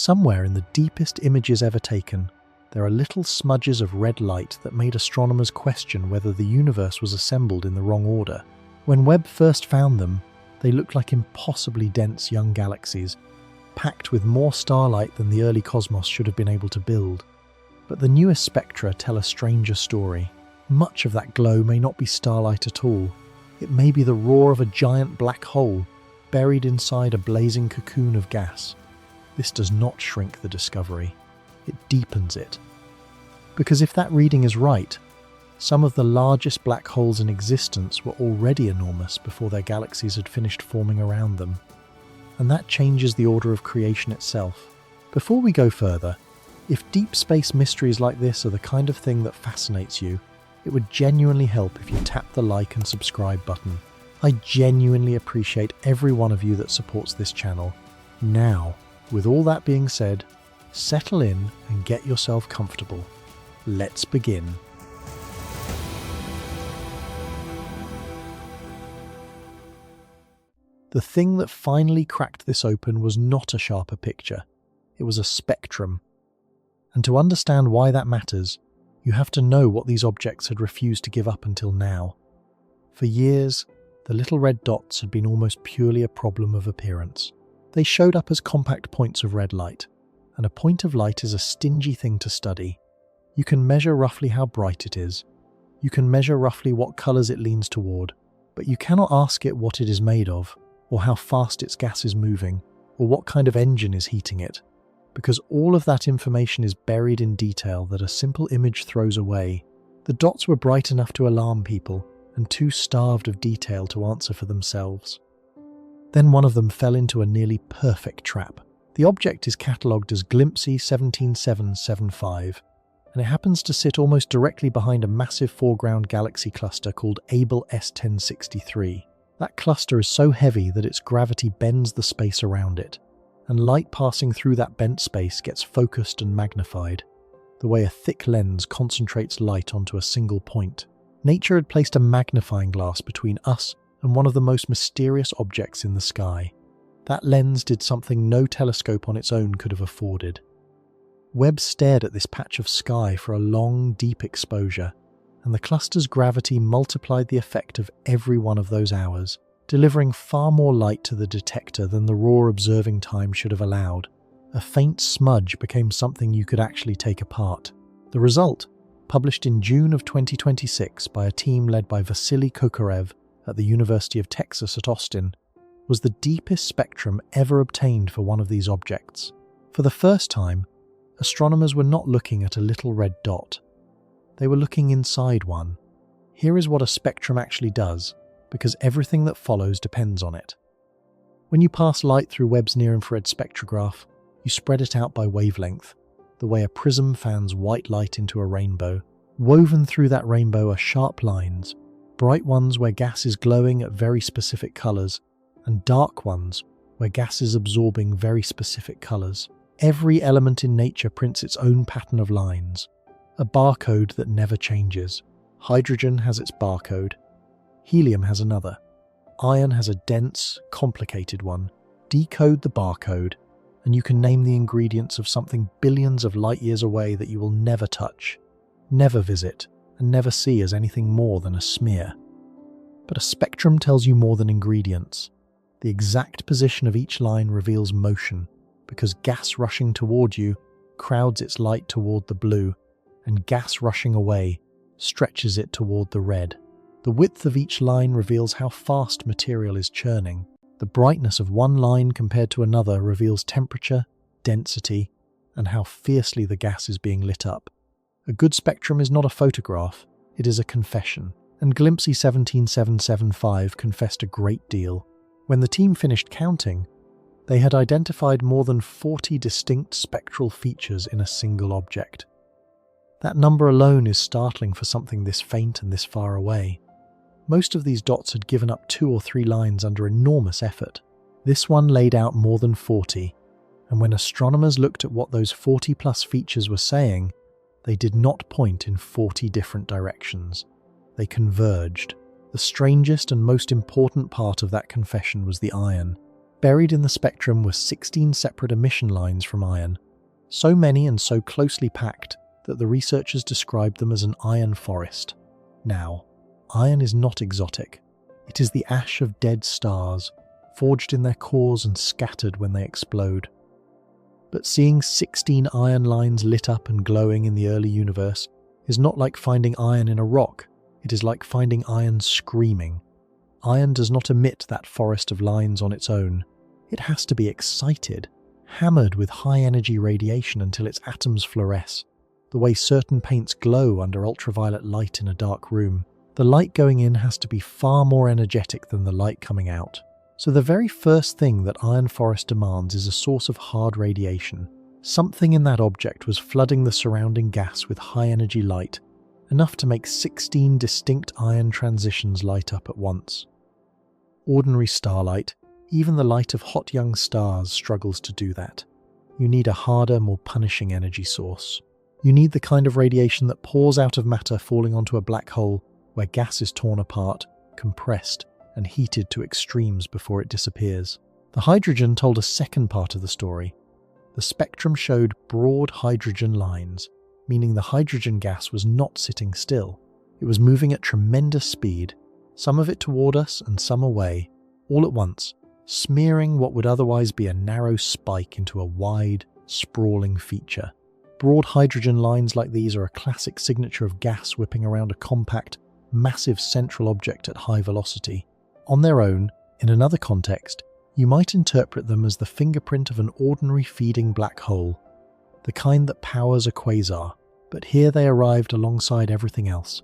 Somewhere in the deepest images ever taken, there are little smudges of red light that made astronomers question whether the universe was assembled in the wrong order. When Webb first found them, they looked like impossibly dense young galaxies, packed with more starlight than the early cosmos should have been able to build. But the newest spectra tell a stranger story. Much of that glow may not be starlight at all. It may be the roar of a giant black hole, buried inside a blazing cocoon of gas. This does not shrink the discovery. It deepens it. Because if that reading is right, some of the largest black holes in existence were already enormous before their galaxies had finished forming around them. And that changes the order of creation itself. Before we go further, if deep space mysteries like this are the kind of thing that fascinates you, it would genuinely help if you tap the like and subscribe button. I genuinely appreciate every one of you that supports this channel. Now, with all that being said, settle in and get yourself comfortable. Let's begin. The thing that finally cracked this open was not a sharper picture. It was a spectrum. And to understand why that matters, you have to know what these objects had refused to give up until now. For years, the little red dots had been almost purely a problem of appearance. They showed up as compact points of red light, and a point of light is a stingy thing to study. You can measure roughly how bright it is. You can measure roughly what colours it leans toward, but you cannot ask it what it is made of, or how fast its gas is moving, or what kind of engine is heating it, because all of that information is buried in detail that a simple image throws away. The dots were bright enough to alarm people, and too starved of detail to answer for themselves. Then one of them fell into a nearly perfect trap. The object is catalogued as Glimpsy 17775, and it happens to sit almost directly behind a massive foreground galaxy cluster called Abell S1063. That cluster is so heavy that its gravity bends the space around it, and light passing through that bent space gets focused and magnified, the way a thick lens concentrates light onto a single point. Nature had placed a magnifying glass between us and one of the most mysterious objects in the sky. That lens did something no telescope on its own could have afforded. Webb stared at this patch of sky for a long, deep exposure, and the cluster's gravity multiplied the effect of every one of those hours, delivering far more light to the detector than the raw observing time should have allowed. A faint smudge became something you could actually take apart. The result, published in June of 2026 by a team led by Vasily Kokorev at the University of Texas at Austin, was the deepest spectrum ever obtained for one of these objects. For the first time, astronomers were not looking at a little red dot. They were looking inside one. Here is what a spectrum actually does, because everything that follows depends on it. When you pass light through Webb's near-infrared spectrograph, you spread it out by wavelength, the way a prism fans white light into a rainbow. Woven through that rainbow are sharp lines, bright ones where gas is glowing at very specific colours, and dark ones where gas is absorbing very specific colours. Every element in nature prints its own pattern of lines, a barcode that never changes. Hydrogen has its barcode. Helium has another. Iron has a dense, complicated one. Decode the barcode, and you can name the ingredients of something billions of light years away that you will never touch, never visit, and never see as anything more than a smear. But a spectrum tells you more than ingredients. The exact position of each line reveals motion, because gas rushing toward you crowds its light toward the blue, and gas rushing away stretches it toward the red. The width of each line reveals how fast material is churning. The brightness of one line compared to another reveals temperature, density, and how fiercely the gas is being lit up. A good spectrum is not a photograph, it is a confession, and Glimpsy 17775 confessed a great deal. When the team finished counting, they had identified more than 40 distinct spectral features in a single object. That number alone is startling for something this faint and this far away. Most of these dots had given up 2 or 3 lines under enormous effort. This one laid out more than 40, and when astronomers looked at what those 40-plus features were saying, they did not point in 40 different directions. They converged. The strangest and most important part of that confession was the iron. Buried in the spectrum were 16 separate emission lines from iron, so many and so closely packed that the researchers described them as an iron forest. Now, iron is not exotic. It is the ash of dead stars, forged in their cores and scattered when they explode. But seeing 16 iron lines lit up and glowing in the early universe is not like finding iron in a rock. It is like finding iron screaming. Iron does not emit that forest of lines on its own. It has to be excited, hammered with high-energy radiation until its atoms fluoresce, the way certain paints glow under ultraviolet light in a dark room. The light going in has to be far more energetic than the light coming out. So the very first thing that iron forest demands is a source of hard radiation. Something in that object was flooding the surrounding gas with high-energy light, enough to make 16 distinct iron transitions light up at once. Ordinary starlight, even the light of hot young stars, struggles to do that. You need a harder, more punishing energy source. You need the kind of radiation that pours out of matter falling onto a black hole where gas is torn apart, compressed, and heated to extremes before it disappears. The hydrogen told a second part of the story. The spectrum showed broad hydrogen lines, meaning the hydrogen gas was not sitting still. It was moving at tremendous speed, some of it toward us and some away, all at once, smearing what would otherwise be a narrow spike into a wide, sprawling feature. Broad hydrogen lines like these are a classic signature of gas whipping around a compact, massive central object at high velocity. On their own, in another context, you might interpret them as the fingerprint of an ordinary feeding black hole, the kind that powers a quasar, but here they arrived alongside everything else,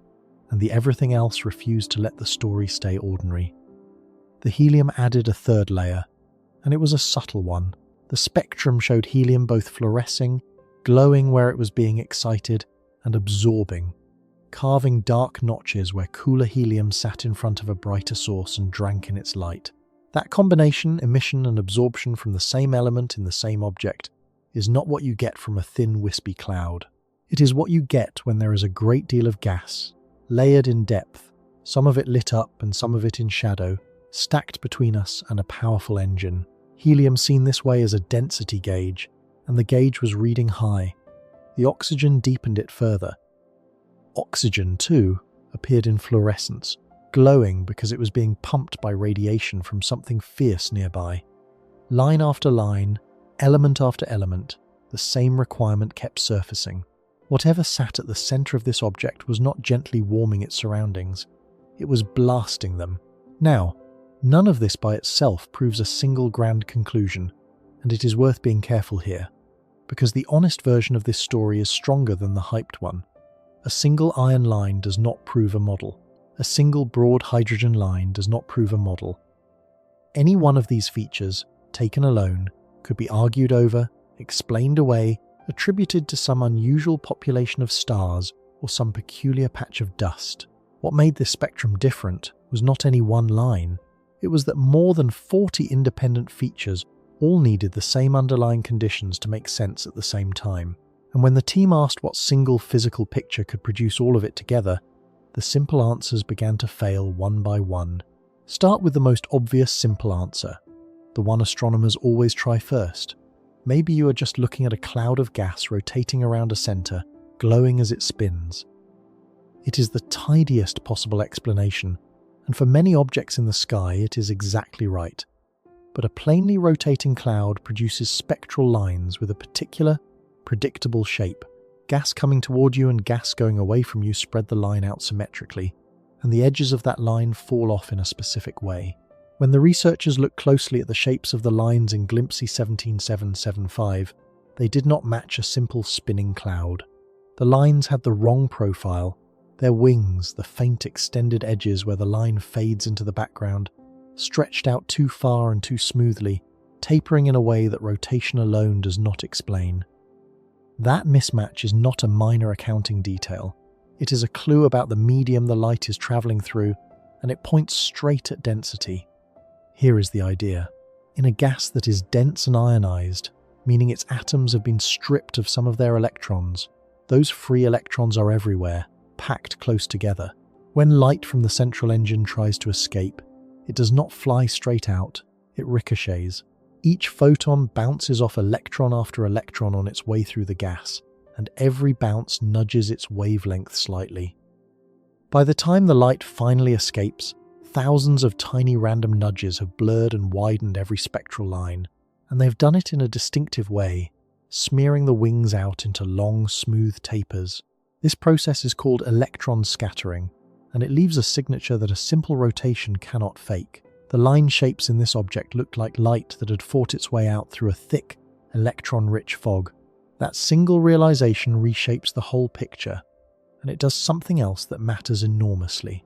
and the everything else refused to let the story stay ordinary. The helium added a third layer, and it was a subtle one. The spectrum showed helium both fluorescing, glowing where it was being excited, and absorbing, carving dark notches where cooler helium sat in front of a brighter source and drank in its light. That combination, emission and absorption from the same element in the same object, is not what you get from a thin, wispy cloud. It is what you get when there is a great deal of gas, layered in depth, some of it lit up and some of it in shadow, stacked between us and a powerful engine. Helium seen this way as a density gauge, and the gauge was reading high. The oxygen deepened it further. Oxygen, too, appeared in fluorescence, glowing because it was being pumped by radiation from something fierce nearby. Line after line, element after element, the same requirement kept surfacing. Whatever sat at the center of this object was not gently warming its surroundings. It was blasting them. Now, none of this by itself proves a single grand conclusion, and it is worth being careful here, because the honest version of this story is stronger than the hyped one. A single iron line does not prove a model. A single broad hydrogen line does not prove a model. Any one of these features, taken alone, could be argued over, explained away, attributed to some unusual population of stars or some peculiar patch of dust. What made this spectrum different was not any one line. It was that more than 40 independent features all needed the same underlying conditions to make sense at the same time. And when the team asked what single physical picture could produce all of it together, the simple answers began to fail one by one. Start with the most obvious simple answer, the one astronomers always try first. Maybe you are just looking at a cloud of gas rotating around a center, glowing as it spins. It is the tidiest possible explanation, and for many objects in the sky it is exactly right. But a plainly rotating cloud produces spectral lines with a particular, predictable shape. Gas coming toward you and gas going away from you spread the line out symmetrically, and the edges of that line fall off in a specific way. When the researchers looked closely at the shapes of the lines in Glimpsey 17775, they did not match a simple spinning cloud. The lines had the wrong profile. Their wings, the faint extended edges where the line fades into the background, stretched out too far and too smoothly, tapering in a way that rotation alone does not explain. That mismatch is not a minor accounting detail. It is a clue about the medium the light is traveling through, and it points straight at density. Here is the idea. In a gas that is dense and ionized, meaning its atoms have been stripped of some of their electrons, those free electrons are everywhere, packed close together. When light from the central engine tries to escape, it does not fly straight out, it ricochets. Each photon bounces off electron after electron on its way through the gas, and every bounce nudges its wavelength slightly. By the time the light finally escapes, thousands of tiny random nudges have blurred and widened every spectral line, and they've done it in a distinctive way, smearing the wings out into long, smooth tapers. This process is called electron-scattering, and it leaves a signature that a simple rotation cannot fake. The line shapes in this object looked like light that had fought its way out through a thick, electron-rich fog. That single realization reshapes the whole picture, and it does something else that matters enormously.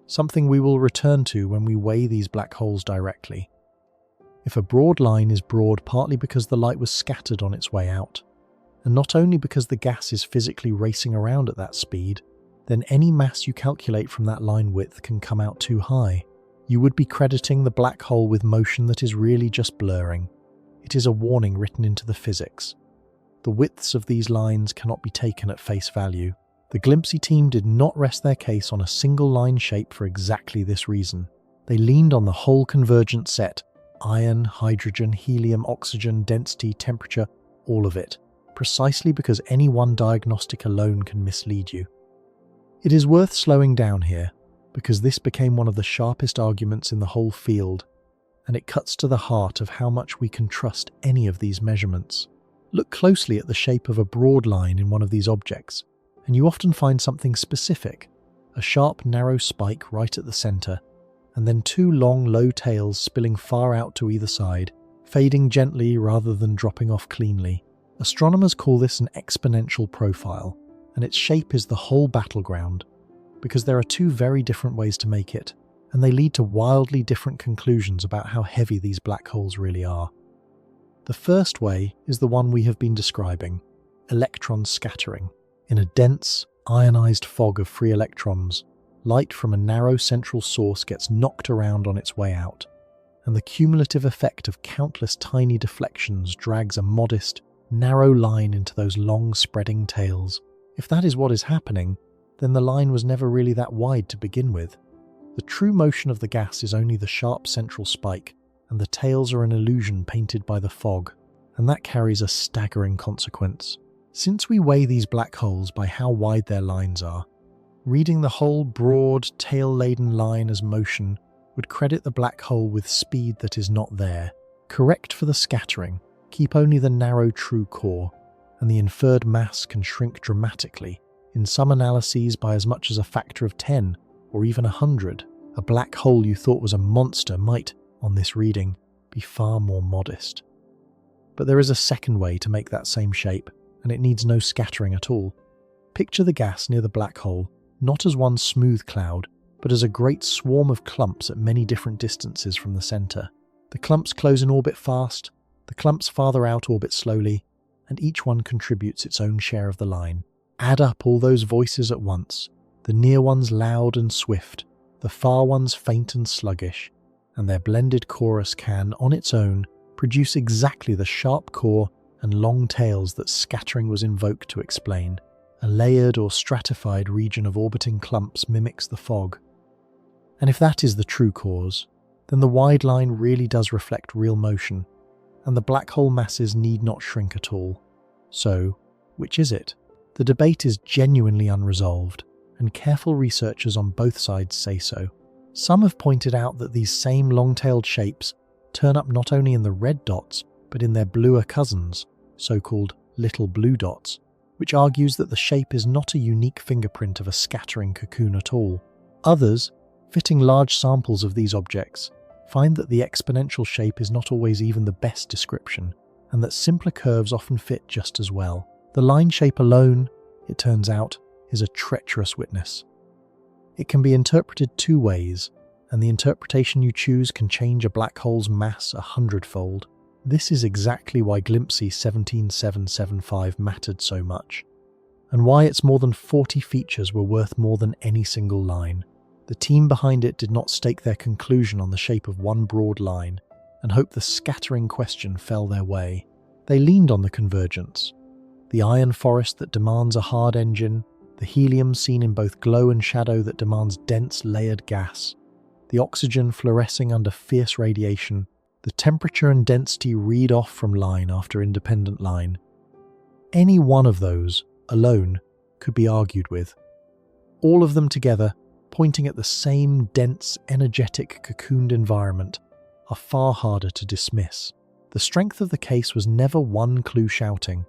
Something we will return to when we weigh these black holes directly. If a broad line is broad partly because the light was scattered on its way out, and not only because the gas is physically racing around at that speed, then any mass you calculate from that line width can come out too high. You would be crediting the black hole with motion that is really just blurring. It is a warning written into the physics. The widths of these lines cannot be taken at face value. The Glimpsey team did not rest their case on a single line shape for exactly this reason. They leaned on the whole convergent set: iron, hydrogen, helium, oxygen, density, temperature, all of it, precisely because any one diagnostic alone can mislead you. It is worth slowing down here, because this became one of the sharpest arguments in the whole field, and it cuts to the heart of how much we can trust any of these measurements. Look closely at the shape of a broad line in one of these objects, and you often find something specific: a sharp, narrow spike right at the center, and then two long, low tails spilling far out to either side, fading gently rather than dropping off cleanly. Astronomers call this an exponential profile, and its shape is the whole battleground, because there are two very different ways to make it, and they lead to wildly different conclusions about how heavy these black holes really are. The first way is the one we have been describing: electron scattering. In a dense, ionized fog of free electrons, light from a narrow central source gets knocked around on its way out, and the cumulative effect of countless tiny deflections drags a modest, narrow line into those long spreading tails. If that is what is happening, then the line was never really that wide to begin with. The true motion of the gas is only the sharp central spike, and the tails are an illusion painted by the fog, and that carries a staggering consequence. Since we weigh these black holes by how wide their lines are, reading the whole broad, tail-laden line as motion would credit the black hole with speed that is not there. Correct for the scattering, keep only the narrow true core, and the inferred mass can shrink dramatically, in some analyses by as much as a factor of 10 or even 100. A black hole you thought was a monster might, on this reading, be far more modest. But there is a second way to make that same shape, and it needs no scattering at all. Picture the gas near the black hole, not as one smooth cloud, but as a great swarm of clumps at many different distances from the center. The clumps close in orbit fast, the clumps farther out orbit slowly, and each one contributes its own share of the line. Add up all those voices at once, the near ones loud and swift, the far ones faint and sluggish, and their blended chorus can, on its own, produce exactly the sharp core and long tails that scattering was invoked to explain. A layered or stratified region of orbiting clumps mimics the fog. And if that is the true cause, then the wide line really does reflect real motion, and the black hole masses need not shrink at all. So, which is it? The debate is genuinely unresolved, and careful researchers on both sides say so. Some have pointed out that these same long-tailed shapes turn up not only in the red dots, but in their bluer cousins, so-called little blue dots, which argues that the shape is not a unique fingerprint of a scattering cocoon at all. Others, fitting large samples of these objects, find that the exponential shape is not always even the best description, and that simpler curves often fit just as well. The line shape alone, it turns out, is a treacherous witness. It can be interpreted two ways, and the interpretation you choose can change a black hole's mass 100-fold. This is exactly why Glimpsey 17775 mattered so much, and why its more than 40 features were worth more than any single line. The team behind it did not stake their conclusion on the shape of one broad line, and hope the scattering question fell their way. They leaned on the convergence, the iron forest that demands a hard engine, the helium seen in both glow and shadow that demands dense layered gas, the oxygen fluorescing under fierce radiation, The temperature and density read off from line after independent line. Any one of those, alone, could be argued with. All of them together, pointing at the same dense, energetic, cocooned environment, are far harder to dismiss. The strength of the case was never one clue shouting.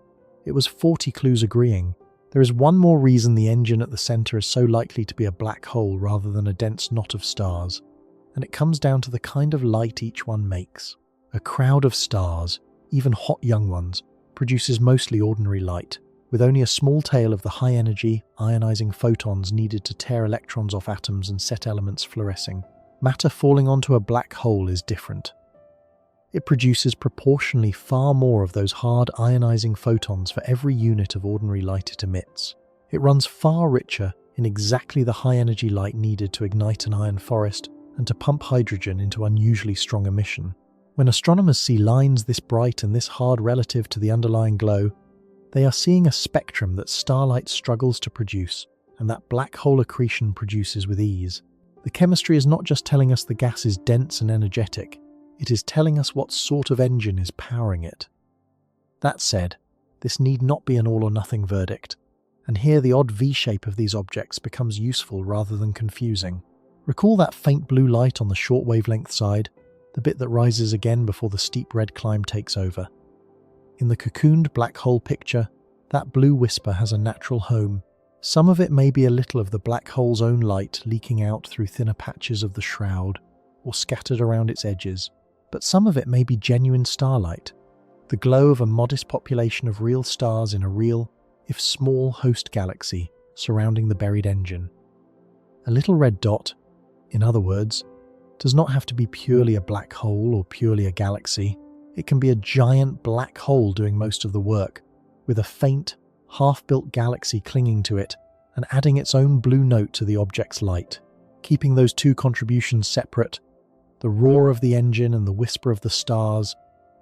It was 40 clues agreeing. There is one more reason the engine at the centre is so likely to be a black hole rather than a dense knot of stars, and it comes down to the kind of light each one makes. A crowd of stars, even hot young ones, produces mostly ordinary light, with only a small tail of the high-energy, ionizing photons needed to tear electrons off atoms and set elements fluorescing. Matter falling onto a black hole is different. It produces proportionally far more of those hard ionizing photons for every unit of ordinary light it emits. It runs far richer in exactly the high-energy light needed to ignite an iron forest and to pump hydrogen into unusually strong emission. When astronomers see lines this bright and this hard relative to the underlying glow, they are seeing a spectrum that starlight struggles to produce, and that black hole accretion produces with ease. The chemistry is not just telling us the gas is dense and energetic, it is telling us what sort of engine is powering it. That said, this need not be an all-or-nothing verdict, and here the odd V-shape of these objects becomes useful rather than confusing. Recall that faint blue light on the short wavelength side, the bit that rises again before the steep red climb takes over. In the cocooned black hole picture, that blue wisper has a natural home. Some of it may be a little of the black hole's own light leaking out through thinner patches of the shroud, or scattered around its edges, but some of it may be genuine starlight, the glow of a modest population of real stars in a real, if small, host galaxy surrounding the buried engine. A little red dot, in other words, does not have to be purely a black hole or purely a galaxy. It can be a giant black hole doing most of the work, with a faint, half-built galaxy clinging to it and adding its own blue note to the object's light. Keeping those two contributions separate, the roar of the engine and the whisper of the stars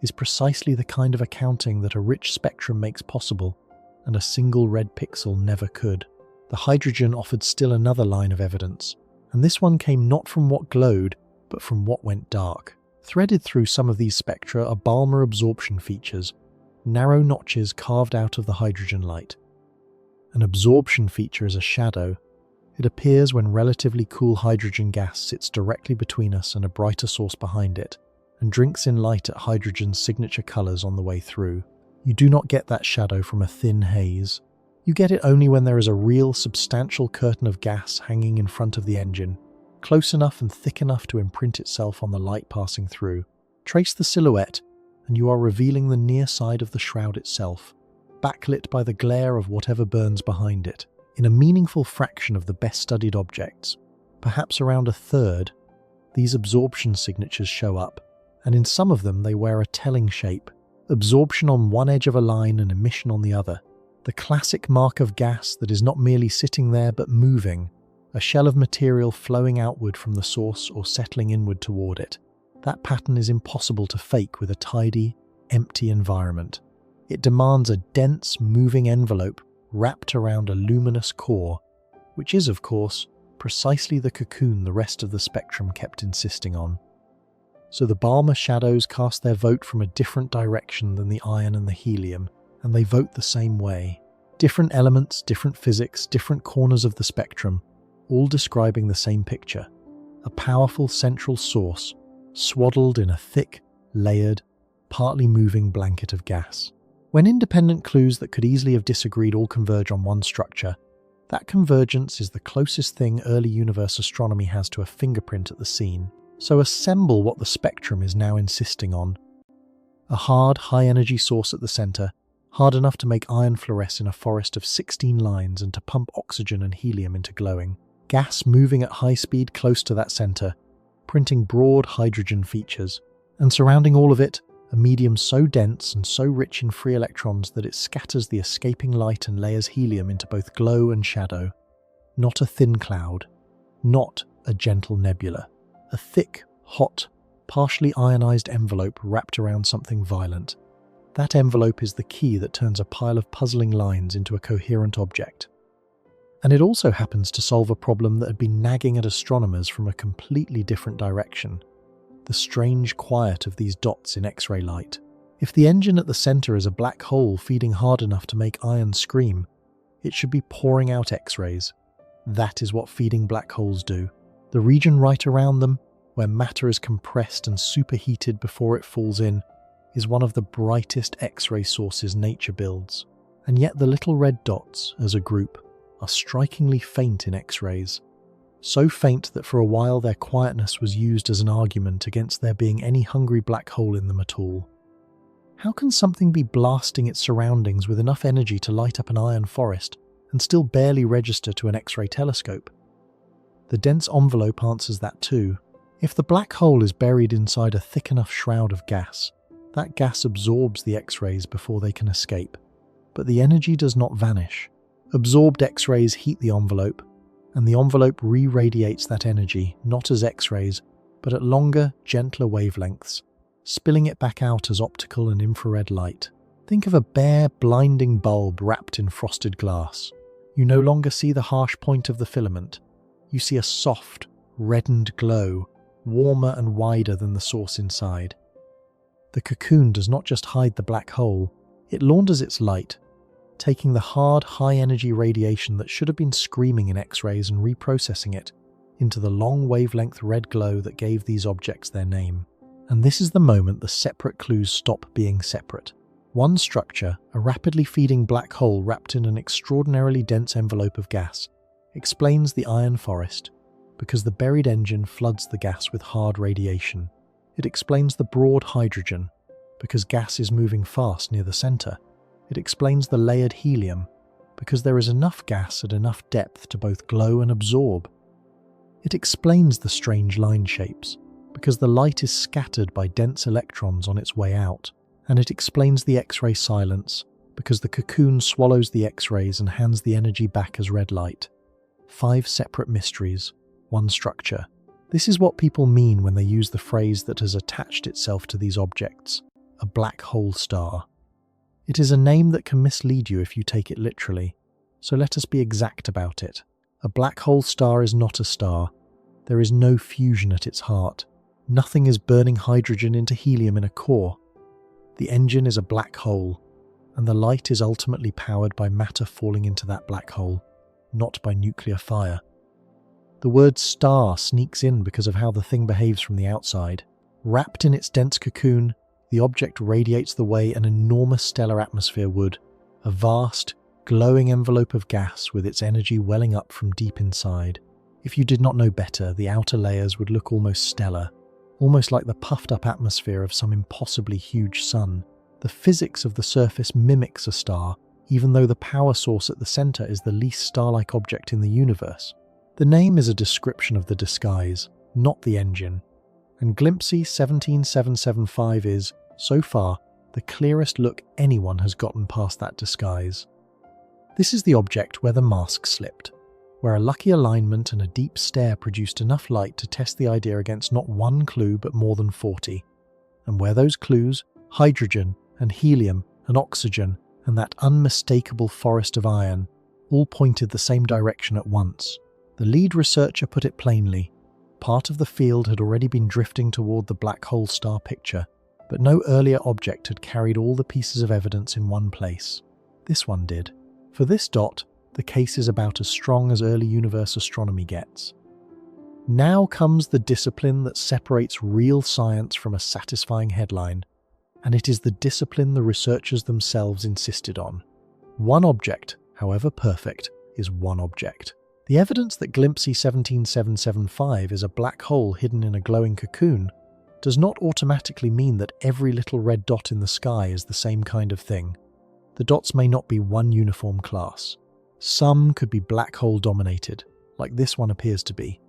is precisely the kind of accounting that a rich spectrum makes possible, and a single red pixel never could. The hydrogen offered still another line of evidence, and this one came not from what glowed, but from what went dark. Threaded through some of these spectra are Balmer absorption features, narrow notches carved out of the hydrogen light. An absorption feature is a shadow. It appears when relatively cool hydrogen gas sits directly between us and a brighter source behind it, and drinks in light at hydrogen's signature colours on the way through. You do not get that shadow from a thin haze. You get it only when there is a real, substantial curtain of gas hanging in front of the engine, close enough and thick enough to imprint itself on the light passing through. Trace the silhouette, and you are revealing the near side of the shroud itself, backlit by the glare of whatever burns behind it. In a meaningful fraction of the best-studied objects, perhaps around a third, these absorption signatures show up, and in some of them they wear a telling shape, absorption on one edge of a line and emission on the other. The classic mark of gas that is not merely sitting there but moving, a shell of material flowing outward from the source or settling inward toward it. That pattern is impossible to fake with a tidy, empty environment. It demands a dense, moving envelope wrapped around a luminous core, which is, of course, precisely the cocoon the rest of the spectrum kept insisting on. So the Balmer shadows cast their vote from a different direction than the iron and the helium, and they vote the same way. Different elements, different physics, different corners of the spectrum, all describing the same picture. A powerful central source, swaddled in a thick, layered, partly moving blanket of gas. When independent clues that could easily have disagreed all converge on one structure, that convergence is the closest thing early universe astronomy has to a fingerprint at the scene. So assemble what the spectrum is now insisting on. A hard, high-energy source at the centre, hard enough to make iron fluoresce in a forest of 16 lines and to pump oxygen and helium into glowing. Gas moving at high speed close to that centre, printing broad hydrogen features. And surrounding all of it, a medium so dense and so rich in free electrons that it scatters the escaping light and layers helium into both glow and shadow. Not a thin cloud, not a gentle nebula. A thick, hot, partially ionized envelope wrapped around something violent. That envelope is the key that turns a pile of puzzling lines into a coherent object. And it also happens to solve a problem that had been nagging at astronomers from a completely different direction. the strange quiet of these dots in X-ray light. If the engine at the center is a black hole feeding hard enough to make iron scream, it should be pouring out X-rays. That is what feeding black holes do. The region right around them, where matter is compressed and superheated before it falls in, is one of the brightest X-ray sources nature builds. And yet the little red dots, as a group, are strikingly faint in X-rays. So faint that for a while their quietness was used as an argument against there being any hungry black hole in them at all. How can something be blasting its surroundings with enough energy to light up an iron forest and still barely register to an X-ray telescope? The dense envelope answers that too. If the black hole is buried inside a thick enough shroud of gas, that gas absorbs the X-rays before they can escape. But the energy does not vanish. Absorbed X-rays heat the envelope, and the envelope re-radiates that energy, not as X-rays, but at longer, gentler wavelengths, spilling it back out as optical and infrared light. Think of a bare, blinding bulb wrapped in frosted glass. You no longer see the harsh point of the filament. You see a soft, reddened glow, warmer and wider than the source inside. The cocoon does not just hide the black hole, it launders its light, taking the hard, high-energy radiation that should have been screaming in X-rays and reprocessing it into the long wavelength red glow that gave these objects their name. And this is the moment the separate clues stop being separate. One structure, a rapidly feeding black hole wrapped in an extraordinarily dense envelope of gas, explains the iron forest because the buried engine floods the gas with hard radiation. It explains the broad hydrogen because gas is moving fast near the center. It explains the layered helium because there is enough gas at enough depth to both glow and absorb. It explains the strange line shapes because the light is scattered by dense electrons on its way out. And it explains the X-ray silence because the cocoon swallows the X-rays and hands the energy back as red light. 5 separate mysteries, one structure. This is what people mean when they use the phrase that has attached itself to these objects, a black hole star. It is a name that can mislead you if you take it literally, so let us be exact about it. A black hole star is not a star. There is no fusion at its heart. Nothing is burning hydrogen into helium in a core. The engine is a black hole, and the light is ultimately powered by matter falling into that black hole, not by nuclear fire. The word star sneaks in because of how the thing behaves from the outside. Wrapped in its dense cocoon, the object radiates the way an enormous stellar atmosphere would, a vast, glowing envelope of gas with its energy welling up from deep inside. If you did not know better, the outer layers would look almost stellar, almost like the puffed-up atmosphere of some impossibly huge sun. The physics of the surface mimics a star, even though the power source at the center is the least star-like object in the universe. The name is a description of the disguise, not the engine, and Glimpsey 17775 is, so far, the clearest look anyone has gotten past that disguise. This is the object where the mask slipped, where a lucky alignment and a deep stare produced enough light to test the idea against not one clue but more than 40, and where those clues, hydrogen and helium and oxygen and that unmistakable forest of iron, all pointed the same direction at once. The lead researcher put it plainly. Part of the field had already been drifting toward the black hole star picture, but no earlier object had carried all the pieces of evidence in one place. This one did. For this dot, the case is about as strong as early universe astronomy gets. Now comes the discipline that separates real science from a satisfying headline, and it is the discipline the researchers themselves insisted on. One object, however perfect, is one object. The evidence that Glimpsey 17775 is a black hole hidden in a glowing cocoon does not automatically mean that every little red dot in the sky is the same kind of thing. The dots may not be one uniform class. Some could be black hole dominated, like this one appears to be.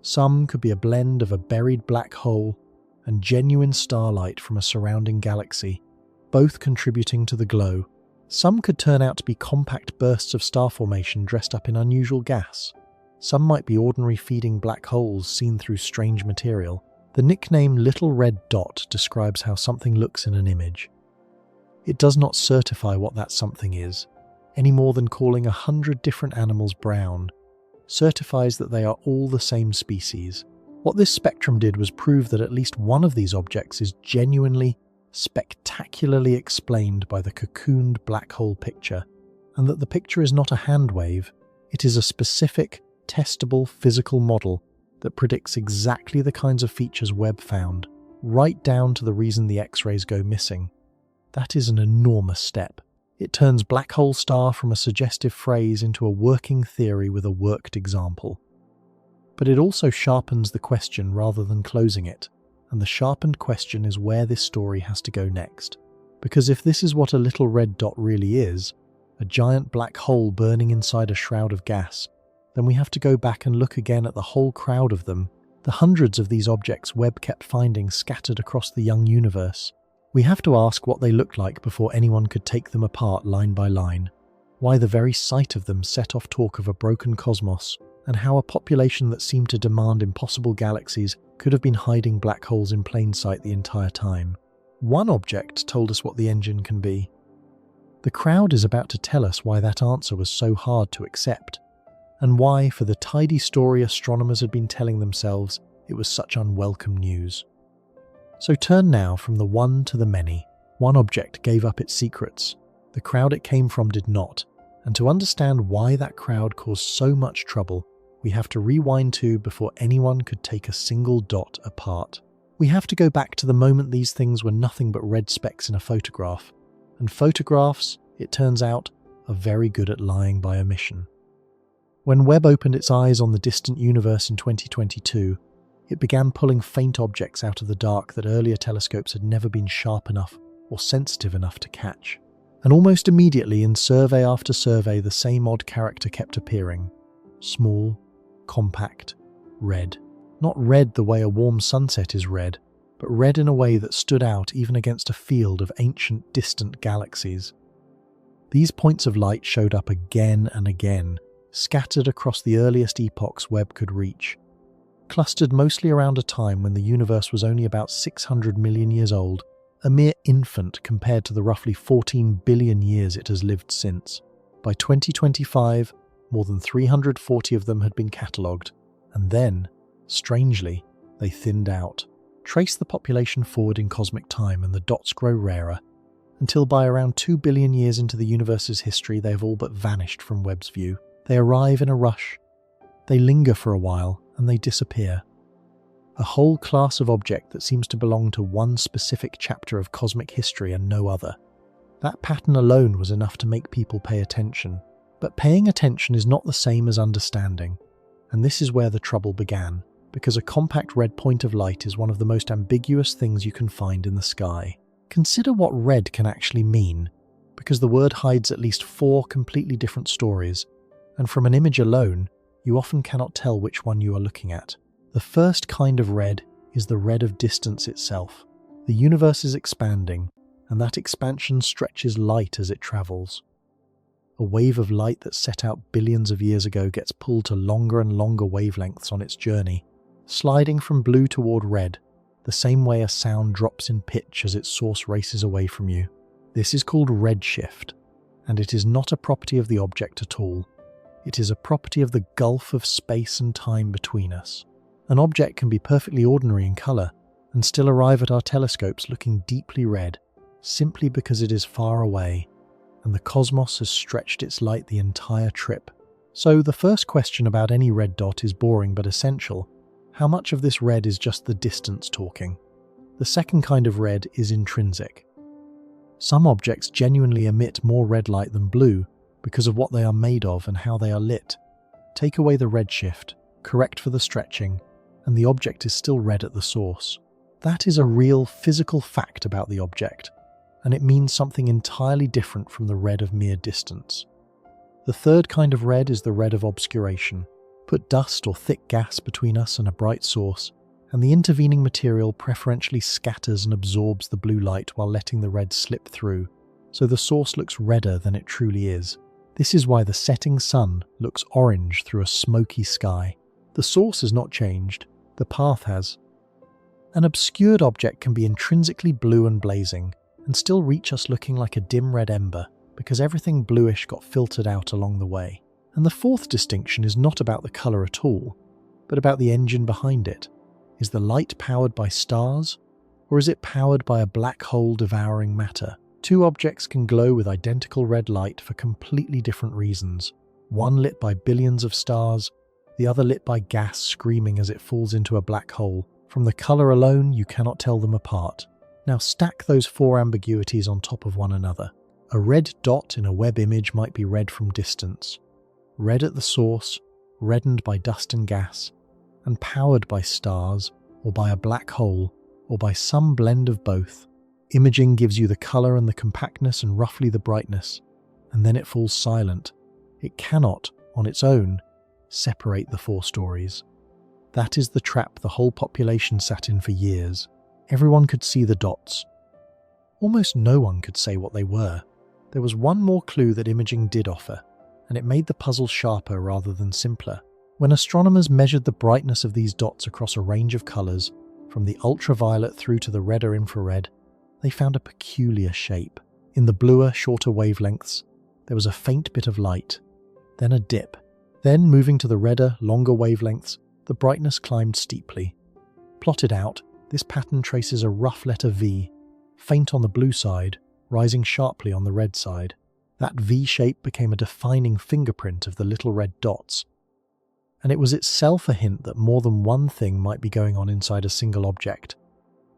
Some could be a blend of a buried black hole and genuine starlight from a surrounding galaxy, both contributing to the glow. Some could turn out to be compact bursts of star formation dressed up in unusual gas. Some might be ordinary feeding black holes seen through strange material. The nickname Little Red Dot describes how something looks in an image. It does not certify what that something is, any more than calling 100 different animals brown certifies that they are all the same species. What this spectrum did was prove that at least one of these objects is genuinely, spectacularly explained by the cocooned black hole picture, and that the picture is not a hand wave, it is a specific, testable physical model that predicts exactly the kinds of features Webb found, right down to the reason the X-rays go missing. That is an enormous step. It turns black hole star from a suggestive phrase into a working theory with a worked example. But it also sharpens the question rather than closing it, and the sharpened question is where this story has to go next. Because if this is what a little red dot really is, a giant black hole burning inside a shroud of gas, then we have to go back and look again at the whole crowd of them, the hundreds of these objects Webb kept finding scattered across the young universe. We have to ask what they looked like before anyone could take them apart line by line, why the very sight of them set off talk of a broken cosmos, and how a population that seemed to demand impossible galaxies could have been hiding black holes in plain sight the entire time. One object told us what the engine can be. The crowd is about to tell us why that answer was so hard to accept, and why, for the tidy story astronomers had been telling themselves, it was such unwelcome news. So turn now from the one to the many. One object gave up its secrets. The crowd it came from did not, and to understand why that crowd caused so much trouble, we have to rewind to before anyone could take a single dot apart. We have to go back to the moment these things were nothing but red specks in a photograph, and photographs, it turns out, are very good at lying by omission. When Webb opened its eyes on the distant universe in 2022, it began pulling faint objects out of the dark that earlier telescopes had never been sharp enough or sensitive enough to catch. And almost immediately, in survey after survey, the same odd character kept appearing. Small, compact, red. Not red the way a warm sunset is red, but red in a way that stood out even against a field of ancient, distant galaxies. These points of light showed up again and again, scattered across the earliest epochs Webb could reach, clustered mostly around a time when the universe was only about 600 million years old, a mere infant compared to the roughly 14 billion years it has lived since. By 2025, more than 340 of them had been catalogued, and then, strangely, they thinned out. Trace the population forward in cosmic time and the dots grow rarer, until by around 2 billion years into the universe's history they have all but vanished from Webb's view. They arrive in a rush, they linger for a while, and they disappear. A whole class of object that seems to belong to one specific chapter of cosmic history and no other. That pattern alone was enough to make people pay attention. But paying attention is not the same as understanding, and this is where the trouble began, because a compact red point of light is one of the most ambiguous things you can find in the sky. Consider what red can actually mean, because the word hides at least 4 completely different stories, and from an image alone, you often cannot tell which one you are looking at. The first kind of red is the red of distance itself. The universe is expanding, and that expansion stretches light as it travels. A wave of light that set out billions of years ago gets pulled to longer and longer wavelengths on its journey, sliding from blue toward red, the same way a sound drops in pitch as its source races away from you. This is called redshift, and it is not a property of the object at all. It is a property of the gulf of space and time between us. An object can be perfectly ordinary in colour and still arrive at our telescopes looking deeply red, simply because it is far away, and the cosmos has stretched its light the entire trip. So the first question about any red dot is boring but essential. How much of this red is just the distance talking? The second kind of red is intrinsic. Some objects genuinely emit more red light than blue because of what they are made of and how they are lit. Take away the redshift, correct for the stretching, and the object is still red at the source. That is a real physical fact about the object, and it means something entirely different from the red of mere distance. The third kind of red is the red of obscuration. Put dust or thick gas between us and a bright source, and the intervening material preferentially scatters and absorbs the blue light while letting the red slip through, so the source looks redder than it truly is. This is why the setting sun looks orange through a smoky sky. The source has not changed, the path has. An obscured object can be intrinsically blue and blazing, and still reach us looking like a dim red ember, because everything bluish got filtered out along the way. And the fourth distinction is not about the colour at all, but about the engine behind it. Is the light powered by stars, or is it powered by a black hole devouring matter? Two objects can glow with identical red light for completely different reasons. One lit by billions of stars, the other lit by gas screaming as it falls into a black hole. From the color alone, you cannot tell them apart. Now stack those four ambiguities on top of one another. A red dot in a Webb image might be red from distance, red at the source, reddened by dust and gas, and powered by stars, or by a black hole, or by some blend of both. Imaging gives you the color and the compactness and roughly the brightness, and then it falls silent. It cannot, on its own, separate the four stories. That is the trap the whole population sat in for years. Everyone could see the dots. Almost no one could say what they were. There was one more clue that imaging did offer, and it made the puzzle sharper rather than simpler. When astronomers measured the brightness of these dots across a range of colors, from the ultraviolet through to the red or infrared, they found a peculiar shape. In the bluer, shorter wavelengths, there was a faint bit of light, then a dip. Then, moving to the redder, longer wavelengths, the brightness climbed steeply. Plotted out, this pattern traces a rough letter V, faint on the blue side, rising sharply on the red side. That V shape became a defining fingerprint of the little red dots, and it was itself a hint that more than one thing might be going on inside a single object,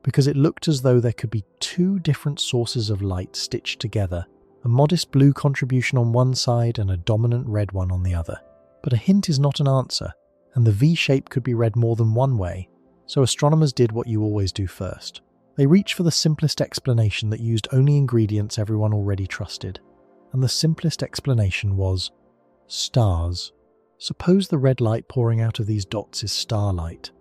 because it looked as though there could be two different sources of light stitched together, a modest blue contribution on one side and a dominant red one on the other. But a hint is not an answer, and the V shape could be read more than one way, so astronomers did what you always do first. They reached for the simplest explanation that used only ingredients everyone already trusted, and the simplest explanation was stars. Suppose the red light pouring out of these dots is starlight.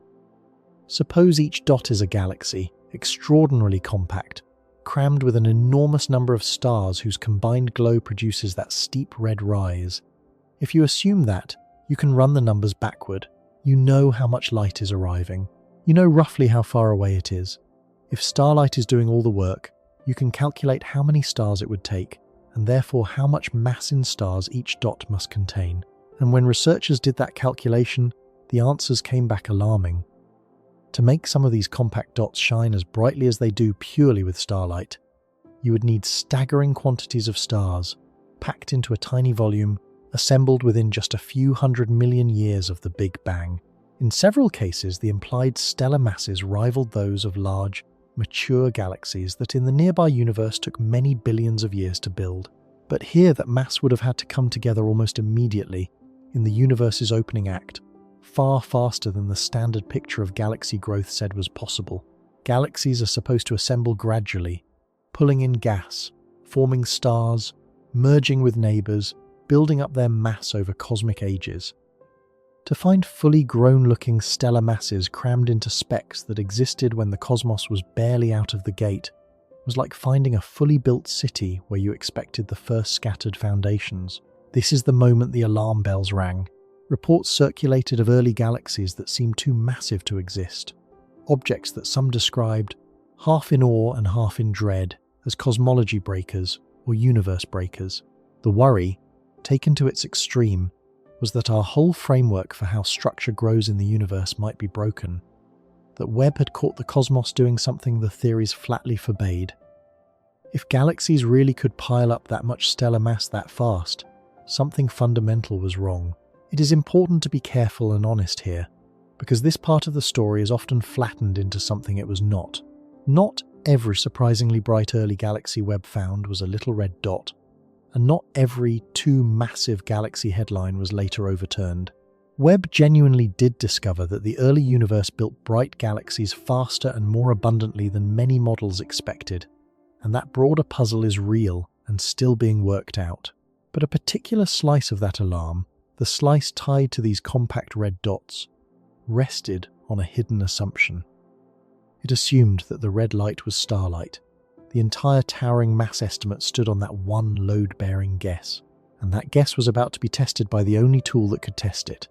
Suppose each dot is a galaxy, extraordinarily compact, crammed with an enormous number of stars whose combined glow produces that steep red rise. If you assume that, you can run the numbers backward. You know how much light is arriving. You know roughly how far away it is. If starlight is doing all the work, you can calculate how many stars it would take, and therefore how much mass in stars each dot must contain. And when researchers did that calculation, the answers came back alarming. To make some of these compact dots shine as brightly as they do purely with starlight, you would need staggering quantities of stars, packed into a tiny volume, assembled within just a few 100 million years of the Big Bang. In several cases, the implied stellar masses rivaled those of large, mature galaxies that in the nearby universe took many billions of years to build. But here that mass would have had to come together almost immediately, in the universe's opening act, far faster than the standard picture of galaxy growth said was possible. Galaxies are supposed to assemble gradually, pulling in gas, forming stars, merging with neighbours, building up their mass over cosmic ages. To find fully grown-looking stellar masses crammed into specks that existed when the cosmos was barely out of the gate was like finding a fully built city where you expected the first scattered foundations. This is the moment the alarm bells rang. Reports circulated of early galaxies that seemed too massive to exist. Objects that some described, half in awe and half in dread, as cosmology breakers or universe breakers. The worry, taken to its extreme, was that our whole framework for how structure grows in the universe might be broken, that Webb had caught the cosmos doing something the theories flatly forbade. If galaxies really could pile up that much stellar mass that fast, something fundamental was wrong. It is important to be careful and honest here, because this part of the story is often flattened into something it was not. Not every surprisingly bright early galaxy Webb found was a little red dot, and not every too massive galaxy headline was later overturned. Webb genuinely did discover that the early universe built bright galaxies faster and more abundantly than many models expected, and that broader puzzle is real and still being worked out. But a particular slice of that alarm, the slice tied to these compact red dots, rested on a hidden assumption. It assumed that the red light was starlight. The entire towering mass estimate stood on that one load-bearing guess, and that guess was about to be tested by the only tool that could test it.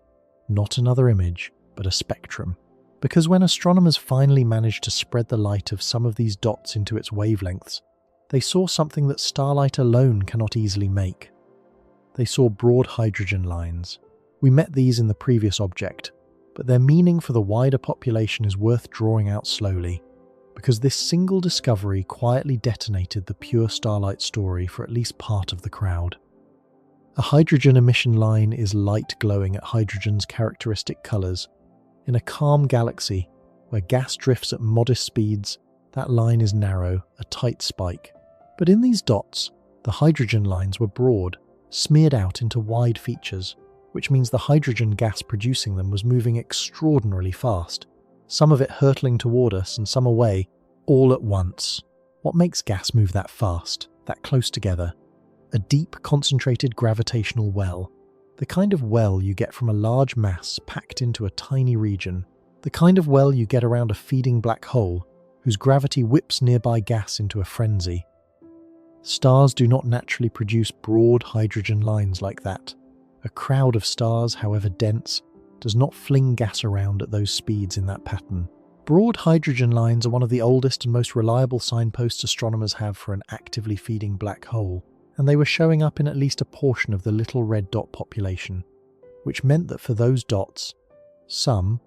Not another image, but a spectrum. Because when astronomers finally managed to spread the light of some of these dots into its wavelengths, they saw something that starlight alone cannot easily make. They saw broad hydrogen lines. We met these in the previous object, but their meaning for the wider population is worth drawing out slowly, because this single discovery quietly detonated the pure starlight story for at least part of the crowd. A hydrogen emission line is light glowing at hydrogen's characteristic colours. In a calm galaxy, where gas drifts at modest speeds, that line is narrow, a tight spike. But in these dots, the hydrogen lines were broad, smeared out into wide features, which means the hydrogen gas producing them was moving extraordinarily fast, some of it hurtling toward us and some away, all at once. What makes gas move that fast, that close together? A deep, concentrated gravitational well. The kind of well you get from a large mass packed into a tiny region. The kind of well you get around a feeding black hole, whose gravity whips nearby gas into a frenzy. Stars do not naturally produce broad hydrogen lines like that. A crowd of stars, however dense, does not fling gas around at those speeds in that pattern. Broad hydrogen lines are one of the oldest and most reliable signposts astronomers have for an actively feeding black hole, and they were showing up in at least a portion of the little red dot population, which meant that for those dots, some,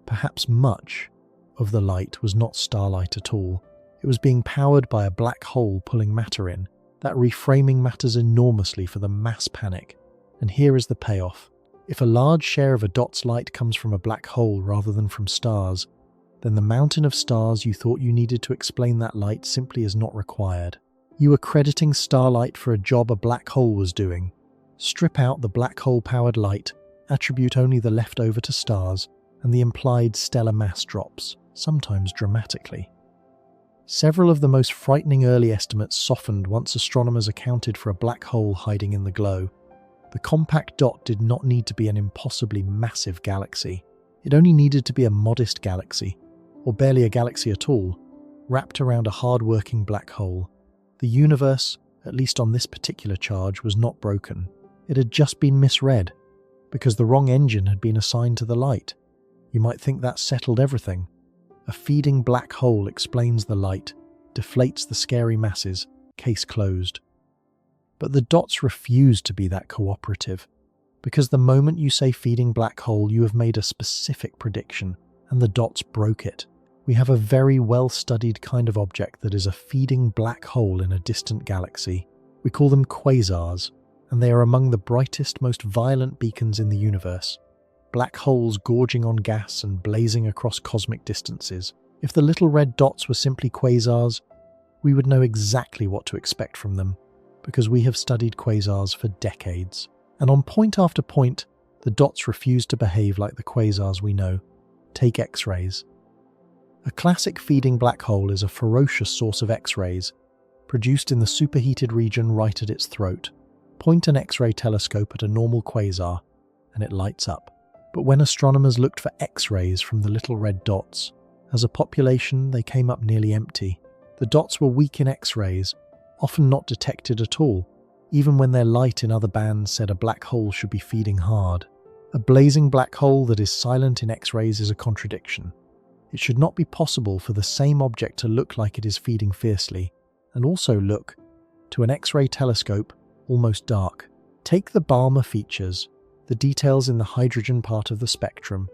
perhaps much, of the light was not starlight at all. It was being powered by a black hole pulling matter in. That reframing matters enormously for the mass panic. And here is the payoff. If a large share of a dot's light comes from a black hole rather than from stars, then the mountain of stars you thought you needed to explain that light simply is not required. You were crediting starlight for a job a black hole was doing. Strip out the black hole-powered light, attribute only the leftover to stars, and the implied stellar mass drops, sometimes dramatically. Several of the most frightening early estimates softened once astronomers accounted for a black hole hiding in the glow. The compact dot did not need to be an impossibly massive galaxy. It only needed to be a modest galaxy, or barely a galaxy at all, wrapped around a hard-working black hole. The universe, at least on this particular charge, was not broken. It had just been misread, because the wrong engine had been assigned to the light. You might think that settled everything. A feeding black hole explains the light, deflates the scary masses, case closed. But the dots refuse to be that cooperative, because the moment you say feeding black hole, you have made a specific prediction, and the dots broke it. We have a very well-studied kind of object that is a feeding black hole in a distant galaxy. We call them quasars, and they are among the brightest, most violent beacons in the universe. Black holes gorging on gas and blazing across cosmic distances. If the little red dots were simply quasars, we would know exactly what to expect from them, because we have studied quasars for decades. And on point after point, the dots refuse to behave like the quasars we know. Take X-rays. A classic feeding black hole is a ferocious source of X-rays, produced in the superheated region right at its throat. Point an X-ray telescope at a normal quasar, and it lights up. But when astronomers looked for X-rays from the little red dots, as a population they came up nearly empty. The dots were weak in X-rays, often not detected at all, even when their light in other bands said a black hole should be feeding hard. A blazing black hole that is silent in X-rays is a contradiction. It should not be possible for the same object to look like it is feeding fiercely, and also look, to an X-ray telescope, almost dark. Take the Balmer features, the details in the hydrogen part of the spectrum.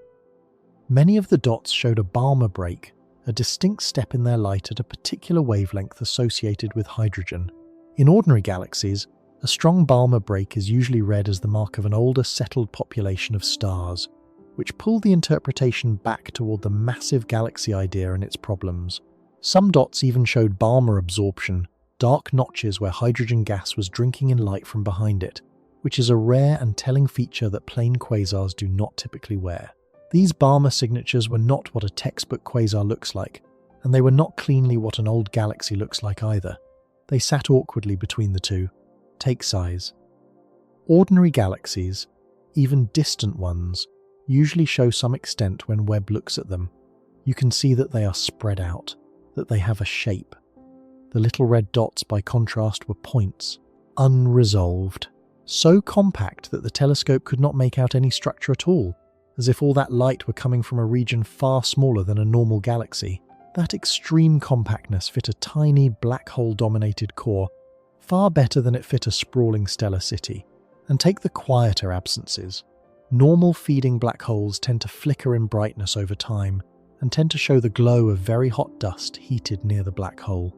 Many of the dots showed a Balmer break, a distinct step in their light at a particular wavelength associated with hydrogen. In ordinary galaxies, a strong Balmer break is usually read as the mark of an older settled population of stars, which pull the interpretation back toward the massive galaxy idea and its problems. Some dots even showed Balmer absorption, dark notches where hydrogen gas was drinking in light from behind it, which is a rare and telling feature that plain quasars do not typically wear. These Balmer signatures were not what a textbook quasar looks like, and they were not cleanly what an old galaxy looks like either. They sat awkwardly between the two. Take size. Ordinary galaxies, even distant ones, usually show some extent when Webb looks at them. You can see that they are spread out, that they have a shape. The little red dots, by contrast, were points, unresolved, so compact that the telescope could not make out any structure at all, as if all that light were coming from a region far smaller than a normal galaxy. That extreme compactness fit a tiny black hole-dominated core far better than it fit a sprawling stellar city. And take the quieter absences. Normal feeding black holes tend to flicker in brightness over time and tend to show the glow of very hot dust heated near the black hole.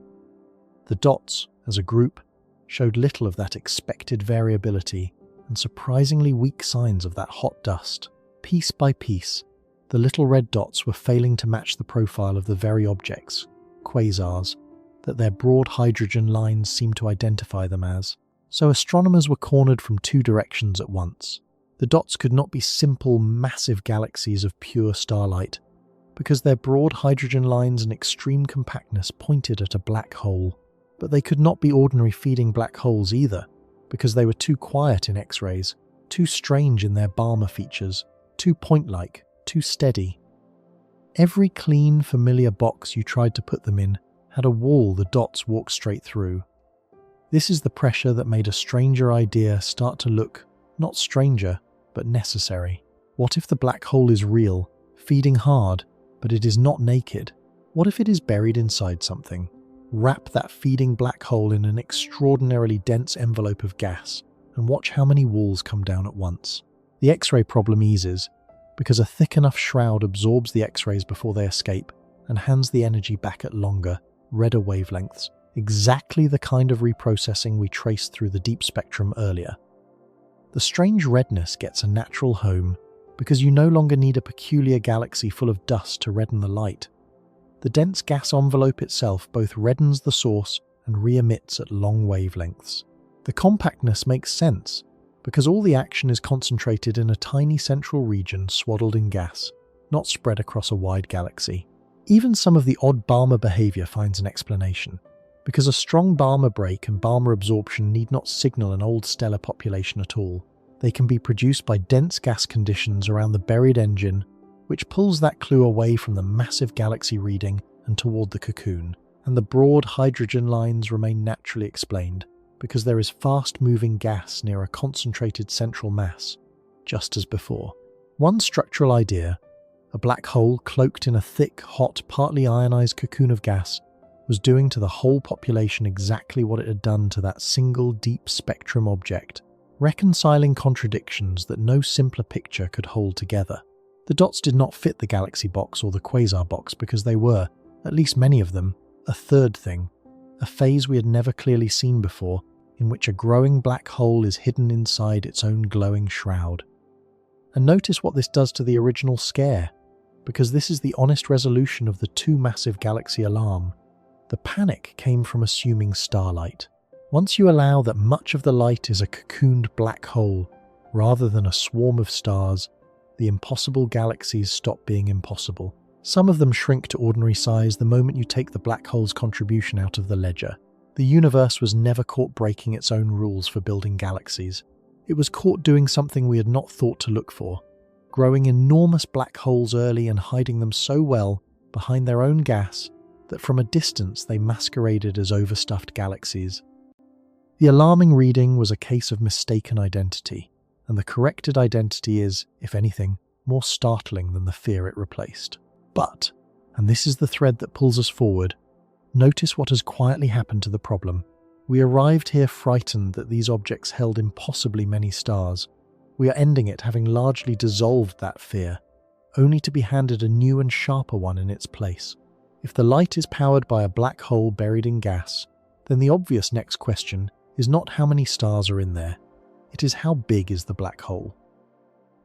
The dots, as a group, showed little of that expected variability and surprisingly weak signs of that hot dust. Piece by piece, the little red dots were failing to match the profile of the very objects, quasars, that their broad hydrogen lines seemed to identify them as. So astronomers were cornered from two directions at once. The dots could not be simple, massive galaxies of pure starlight, because their broad hydrogen lines and extreme compactness pointed at a black hole. But they could not be ordinary feeding black holes either, because they were too quiet in X-rays, too strange in their Balmer features, too point-like, too steady. Every clean, familiar box you tried to put them in had a wall the dots walked straight through. This is the pressure that made a stranger idea start to look not stranger, but necessary. What if the black hole is real, feeding hard, but it is not naked? What if it is buried inside something? Wrap that feeding black hole in an extraordinarily dense envelope of gas and watch how many walls come down at once. The X-ray problem eases because a thick enough shroud absorbs the X-rays before they escape and hands the energy back at longer, redder wavelengths, exactly the kind of reprocessing we traced through the deep spectrum earlier. The strange redness gets a natural home because you no longer need a peculiar galaxy full of dust to redden the light. The dense gas envelope itself both reddens the source and re-emits at long wavelengths. The compactness makes sense because all the action is concentrated in a tiny central region swaddled in gas, not spread across a wide galaxy. Even some of the odd Balmer behavior finds an explanation, because a strong Balmer break and Balmer absorption need not signal an old stellar population at all. They can be produced by dense gas conditions around the buried engine, which pulls that clue away from the massive galaxy reading and toward the cocoon, and the broad hydrogen lines remain naturally explained, because there is fast-moving gas near a concentrated central mass, just as before. One structural idea, a black hole cloaked in a thick, hot, partly ionized cocoon of gas, was doing to the whole population exactly what it had done to that single deep spectrum object, reconciling contradictions that no simpler picture could hold together. The dots did not fit the galaxy box or the quasar box because they were, at least many of them, a third thing, a phase we had never clearly seen before, in which a growing black hole is hidden inside its own glowing shroud. And notice what this does to the original scare, because this is the honest resolution of the too massive galaxy alarm. The panic came from assuming starlight. Once you allow that much of the light is a cocooned black hole, rather than a swarm of stars, the impossible galaxies stop being impossible. Some of them shrink to ordinary size the moment you take the black hole's contribution out of the ledger. The universe was never caught breaking its own rules for building galaxies. It was caught doing something we had not thought to look for, growing enormous black holes early and hiding them so well behind their own gas that from a distance they masqueraded as overstuffed galaxies. The alarming reading was a case of mistaken identity, and the corrected identity is, if anything, more startling than the fear it replaced. But, and this is the thread that pulls us forward, notice what has quietly happened to the problem. We arrived here frightened that these objects held impossibly many stars. We are ending it having largely dissolved that fear, only to be handed a new and sharper one in its place. If the light is powered by a black hole buried in gas, then the obvious next question is not how many stars are in there, it is how big is the black hole.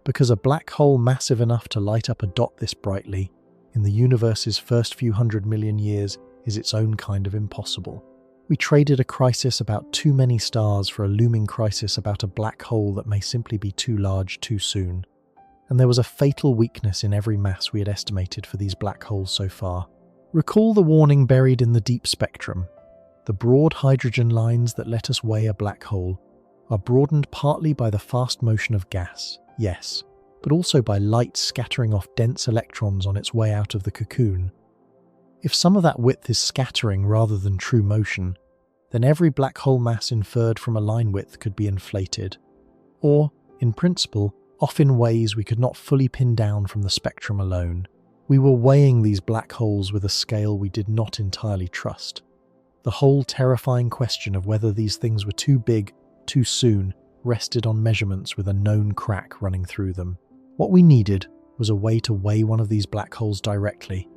Because a black hole massive enough to light up a dot this brightly, in the universe's first few 100 million years, is its own kind of impossible. We traded a crisis about too many stars for a looming crisis about a black hole that may simply be too large too soon. And there was a fatal weakness in every mass we had estimated for these black holes so far. Recall the warning buried in the deep spectrum. The broad hydrogen lines that let us weigh a black hole are broadened partly by the fast motion of gas, yes, but also by light scattering off dense electrons on its way out of the cocoon. If some of that width is scattering rather than true motion, then every black hole mass inferred from a line width could be inflated, or, in principle, off in ways we could not fully pin down from the spectrum alone. We were weighing these black holes with a scale we did not entirely trust. The whole terrifying question of whether these things were too big, too soon, rested on measurements with a known crack running through them. What we needed was a way to weigh one of these black holes directly,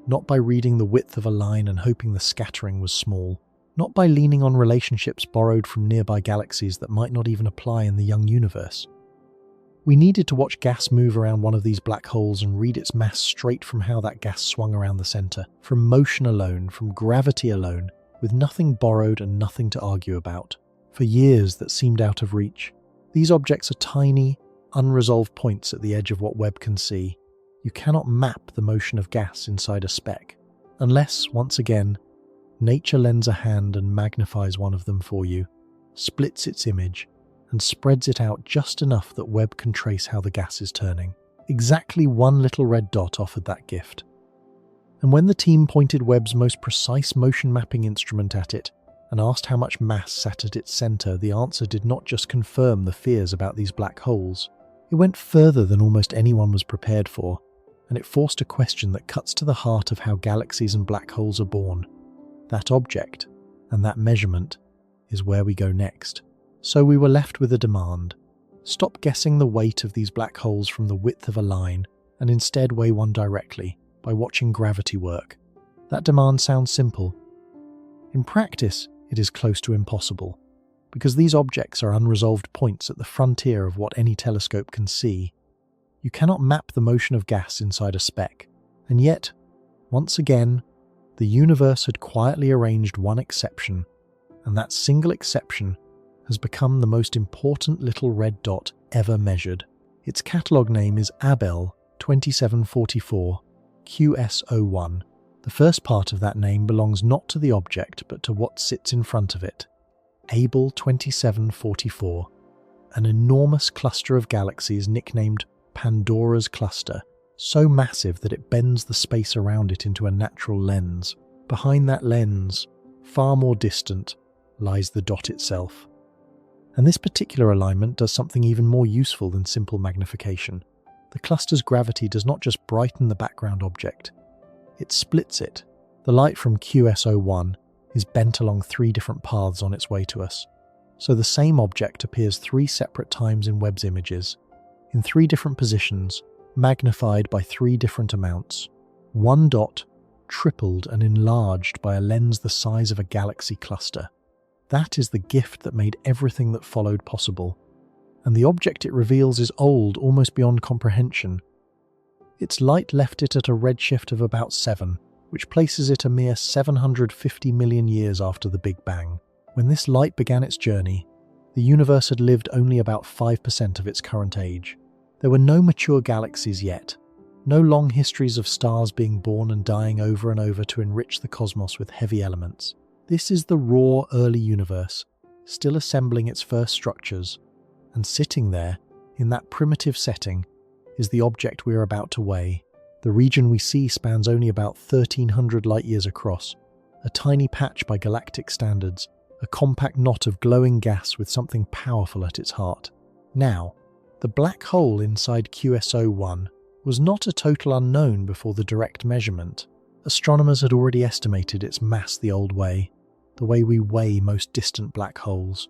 not by reading the width of a line and hoping the scattering was small, not by leaning on relationships borrowed from nearby galaxies that might not even apply in the young universe. We needed to watch gas move around one of these black holes and read its mass straight from how that gas swung around the center, from motion alone, from gravity alone, with nothing borrowed and nothing to argue about. For years that seemed out of reach. These objects are tiny, unresolved points at the edge of what Webb can see. You cannot map the motion of gas inside a speck, unless, once again, nature lends a hand and magnifies one of them for you, splits its image, and spreads it out just enough that Webb can trace how the gas is turning. Exactly one little red dot offered that gift. And when the team pointed Webb's most precise motion mapping instrument at it and asked how much mass sat at its center, the answer did not just confirm the fears about these black holes. It went further than almost anyone was prepared for, and it forced a question that cuts to the heart of how galaxies and black holes are born. That object, and that measurement, is where we go next. So we were left with a demand. Stop guessing the weight of these black holes from the width of a line, and instead weigh one directly, by watching gravity work. That demand sounds simple. In practice, it is close to impossible, because these objects are unresolved points at the frontier of what any telescope can see. You cannot map the motion of gas inside a speck, and yet, once again, the universe had quietly arranged one exception, and that single exception has become the most important little red dot ever measured. Its catalogue name is Abell 2744 QS01. The first part of that name belongs not to the object but to what sits in front of it. Abell 2744, an enormous cluster of galaxies nicknamed Pandora's Cluster, so massive that it bends the space around it into a natural lens. Behind that lens, far more distant, lies the dot itself. And this particular alignment does something even more useful than simple magnification. The cluster's gravity does not just brighten the background object, it splits it. The light from QS01 is bent along 3 different paths on its way to us. So the same object appears 3 separate times in Webb's images, in 3 different positions, magnified by 3 different amounts. One dot tripled and enlarged by a lens the size of a galaxy cluster. That is the gift that made everything that followed possible. And the object it reveals is old, almost beyond comprehension. Its light left it at a redshift of about 7, which places it a mere 750 million years after the Big Bang. When this light began its journey, the universe had lived only about 5% of its current age. There were no mature galaxies yet, no long histories of stars being born and dying over and over to enrich the cosmos with heavy elements. This is the raw early universe, still assembling its first structures, and sitting there, in that primitive setting, is the object we are about to weigh. The region we see spans only about 1,300 light-years across, a tiny patch by galactic standards, a compact knot of glowing gas with something powerful at its heart. Now, the black hole inside QS01 was not a total unknown before the direct measurement. Astronomers had already estimated its mass the old way, the way we weigh most distant black holes.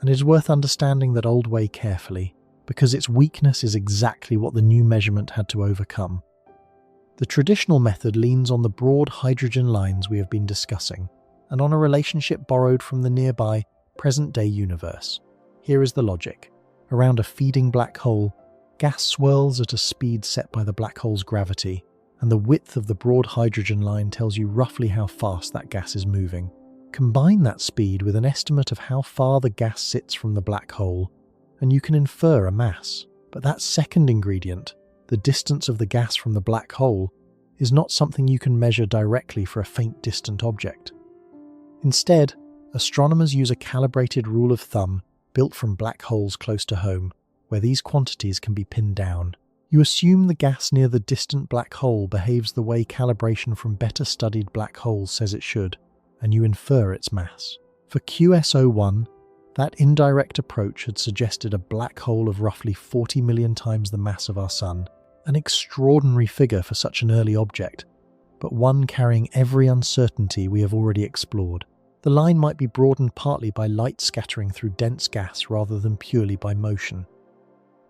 And it is worth understanding that old way carefully, because its weakness is exactly what the new measurement had to overcome. The traditional method leans on the broad hydrogen lines we have been discussing, and on a relationship borrowed from the nearby, present-day universe. Here is the logic. Around a feeding black hole, gas swirls at a speed set by the black hole's gravity, and the width of the broad hydrogen line tells you roughly how fast that gas is moving. Combine that speed with an estimate of how far the gas sits from the black hole, and you can infer a mass. But that second ingredient, the distance of the gas from the black hole, is not something you can measure directly for a faint distant object. Instead, astronomers use a calibrated rule of thumb built from black holes close to home, where these quantities can be pinned down. You assume the gas near the distant black hole behaves the way calibration from better studied black holes says it should, and you infer its mass. For QS01, that indirect approach had suggested a black hole of roughly 40 million times the mass of our Sun, an extraordinary figure for such an early object, but one carrying every uncertainty we have already explored. The line might be broadened partly by light scattering through dense gas rather than purely by motion.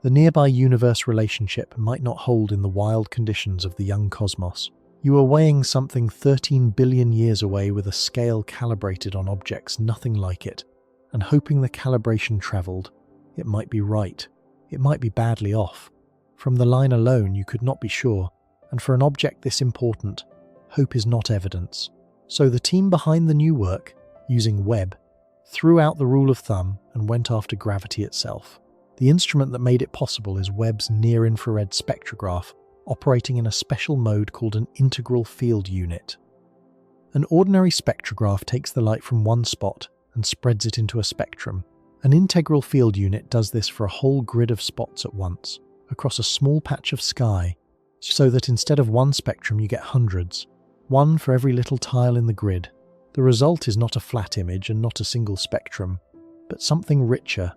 The nearby universe relationship might not hold in the wild conditions of the young cosmos. You are weighing something 13 billion years away with a scale calibrated on objects nothing like it, and hoping the calibration travelled. It might be right. It might be badly off. From the line alone, you could not be sure, and for an object this important, hope is not evidence. So the team behind the new work, using Webb, threw out the rule of thumb and went after gravity itself. The instrument that made it possible is Webb's near-infrared spectrograph, operating in a special mode called an integral field unit. An ordinary spectrograph takes the light from one spot and spreads it into a spectrum. An integral field unit does this for a whole grid of spots at once, across a small patch of sky, so that instead of one spectrum you get hundreds, one for every little tile in the grid. The result is not a flat image and not a single spectrum, but something richer,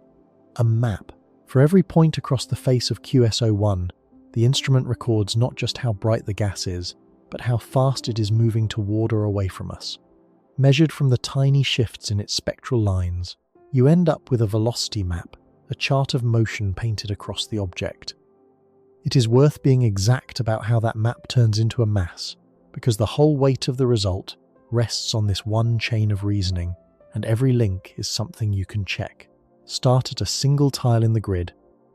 a map. For every point across the face of QS01, the instrument records not just how bright the gas is, but how fast it is moving toward or away from us. Measured from the tiny shifts in its spectral lines, you end up with a velocity map, a chart of motion painted across the object. It is worth being exact about how that map turns into a mass, because the whole weight of the result rests on this one chain of reasoning, and every link is something you can check. Start at a single tile in the grid,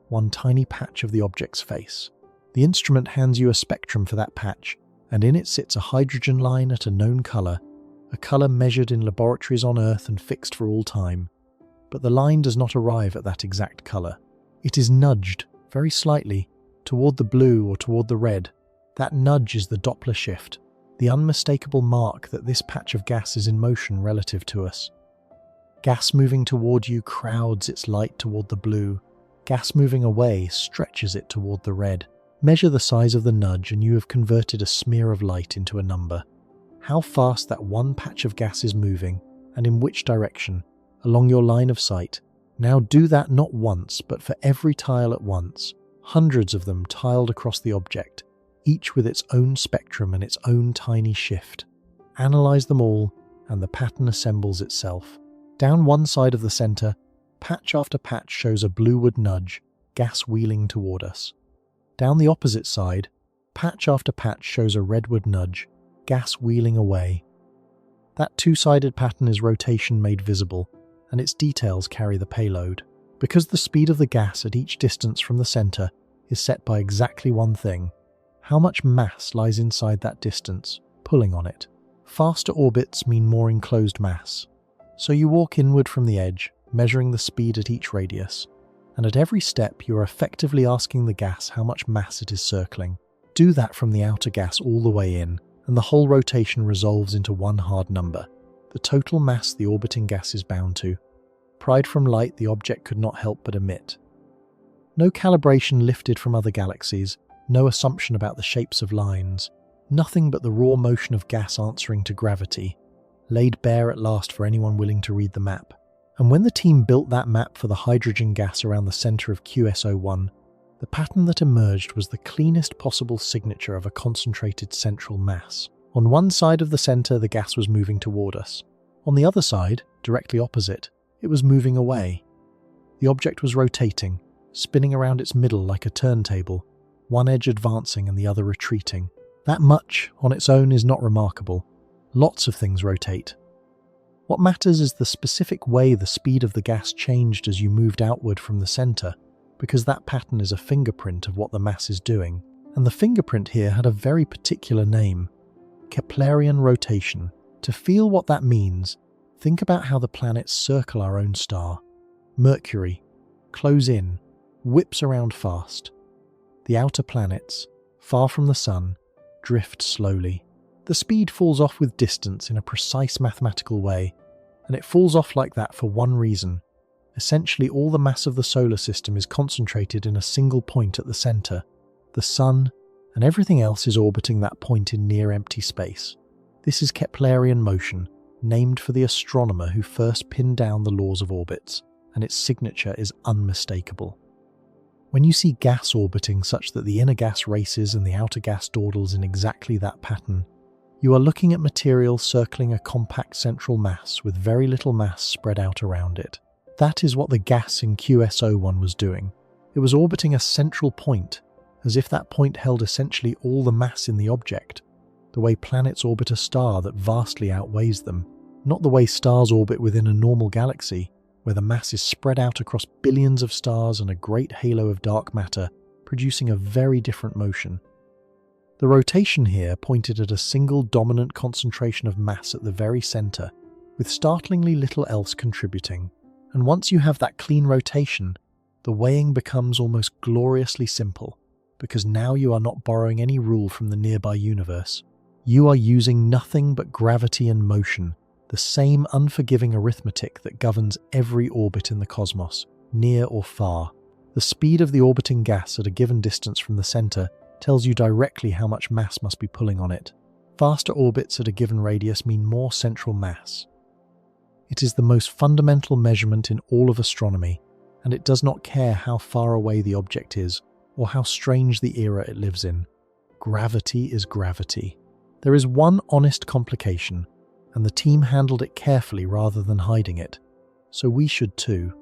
one tiny patch of the object's face. The instrument hands you a spectrum for that patch, and in it sits a hydrogen line at a known colour, a colour measured in laboratories on Earth and fixed for all time. But the line does not arrive at that exact colour. It is nudged, very slightly, toward the blue or toward the red. That nudge is the Doppler shift, the unmistakable mark that this patch of gas is in motion relative to us. Gas moving toward you crowds its light toward the blue. Gas moving away stretches it toward the red. Measure the size of the nudge and you have converted a smear of light into a number. How fast that one patch of gas is moving, and in which direction, along your line of sight. Now do that not once, but for every tile at once, hundreds of them tiled across the object, each with its own spectrum and its own tiny shift. Analyze them all, and the pattern assembles itself. Down one side of the center, patch after patch shows a blueward nudge, gas wheeling toward us. Down the opposite side, patch after patch shows a redward nudge, gas wheeling away. That two-sided pattern is rotation made visible, and its details carry the payload. Because the speed of the gas at each distance from the center is set by exactly one thing: how much mass lies inside that distance, pulling on it. Faster orbits mean more enclosed mass. So you walk inward from the edge, measuring the speed at each radius, and at every step you are effectively asking the gas how much mass it is circling. Do that from the outer gas all the way in, and the whole rotation resolves into one hard number, the total mass the orbiting gas is bound to. Pried from light the object could not help but emit. No calibration lifted from other galaxies, no assumption about the shapes of lines, nothing but the raw motion of gas answering to gravity, laid bare at last for anyone willing to read the map. And when the team built that map for the hydrogen gas around the center of QS01, the pattern that emerged was the cleanest possible signature of a concentrated central mass. On one side of the center, the gas was moving toward us. On the other side, directly opposite, it was moving away. The object was rotating, spinning around its middle like a turntable, one edge advancing and the other retreating. That much, on its own, is not remarkable. Lots of things rotate. What matters is the specific way the speed of the gas changed as you moved outward from the center, because that pattern is a fingerprint of what the mass is doing. And the fingerprint here had a very particular name: Keplerian rotation. To feel what that means, think about how the planets circle our own star. Mercury, close in, whips around fast. The outer planets, far from the sun, drift slowly. The speed falls off with distance in a precise mathematical way, and it falls off like that for one reason. Essentially, all the mass of the solar system is concentrated in a single point at the center, the sun, and everything else is orbiting that point in near empty space. This is Keplerian motion, named for the astronomer who first pinned down the laws of orbits, and its signature is unmistakable. When you see gas orbiting such that the inner gas races and the outer gas dawdles in exactly that pattern, You are looking at material circling a compact central mass with very little mass spread out around it. That is what the gas in QS01 was doing. It was orbiting a central point, as if that point held essentially all the mass in the object, the way planets orbit a star that vastly outweighs them, not the way stars orbit within a normal galaxy, where the mass is spread out across billions of stars and a great halo of dark matter, producing a very different motion. The rotation here pointed at a single dominant concentration of mass at the very center, with startlingly little else contributing. And once you have that clean rotation, the weighing becomes almost gloriously simple, because now you are not borrowing any rule from the nearby universe. You are using nothing but gravity and motion, the same unforgiving arithmetic that governs every orbit in the cosmos, near or far. The speed of the orbiting gas at a given distance from the center tells you directly how much mass must be pulling on it. Faster orbits at a given radius mean more central mass. It is the most fundamental measurement in all of astronomy, and it does not care how far away the object is or how strange the era it lives in. Gravity is gravity. There is one honest complication, and the team handled it carefully rather than hiding it. So we should too.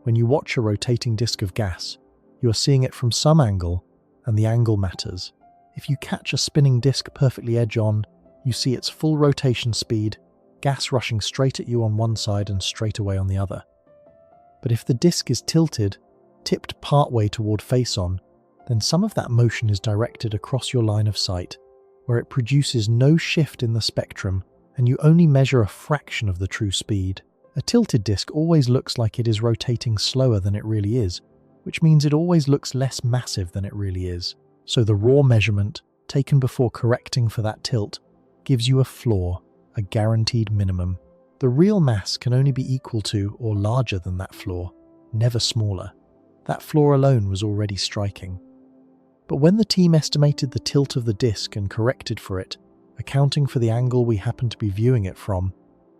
When you watch a rotating disk of gas, you are seeing it from some angle, and the angle matters. If you catch a spinning disk perfectly edge-on, you see its full rotation speed, gas rushing straight at you on one side and straight away on the other. But if the disk is tilted, tipped partway toward face-on, then some of that motion is directed across your line of sight, where it produces no shift in the spectrum, and you only measure a fraction of the true speed. A tilted disk always looks like it is rotating slower than it really is, which means it always looks less massive than it really is. So the raw measurement, taken before correcting for that tilt, gives you a floor, a guaranteed minimum. The real mass can only be equal to or larger than that floor, never smaller. That floor alone was already striking. But when the team estimated the tilt of the disk and corrected for it, accounting for the angle we happened to be viewing it from,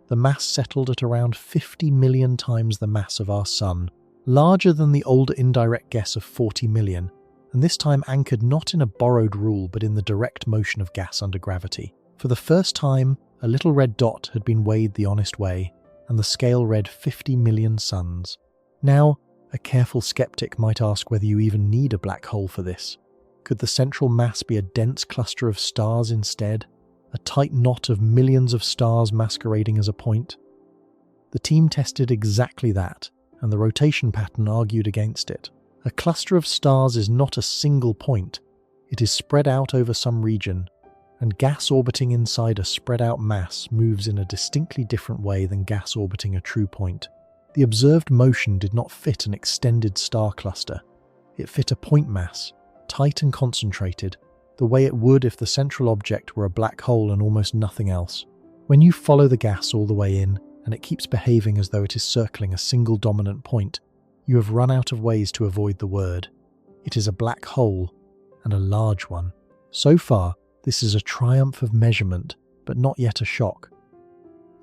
the mass settled at around 50 million times the mass of our Sun, larger than the older indirect guess of 40 million, and this time anchored not in a borrowed rule but in the direct motion of gas under gravity. For the first time, a little red dot had been weighed the honest way, and the scale read 50 million suns. Now, a careful skeptic might ask whether you even need a black hole for this. Could the central mass be a dense cluster of stars instead? A tight knot of millions of stars masquerading as a point? The team tested exactly that, and the rotation pattern argued against it. A cluster of stars is not a single point. It is spread out over some region, and gas orbiting inside a spread-out mass moves in a distinctly different way than gas orbiting a true point. The observed motion did not fit an extended star cluster. It fit a point mass, tight and concentrated, the way it would if the central object were a black hole and almost nothing else. When you follow the gas all the way in, and it keeps behaving as though it is circling a single dominant point, you have run out of ways to avoid the word. It is a black hole, and a large one. So far, this is a triumph of measurement, but not yet a shock.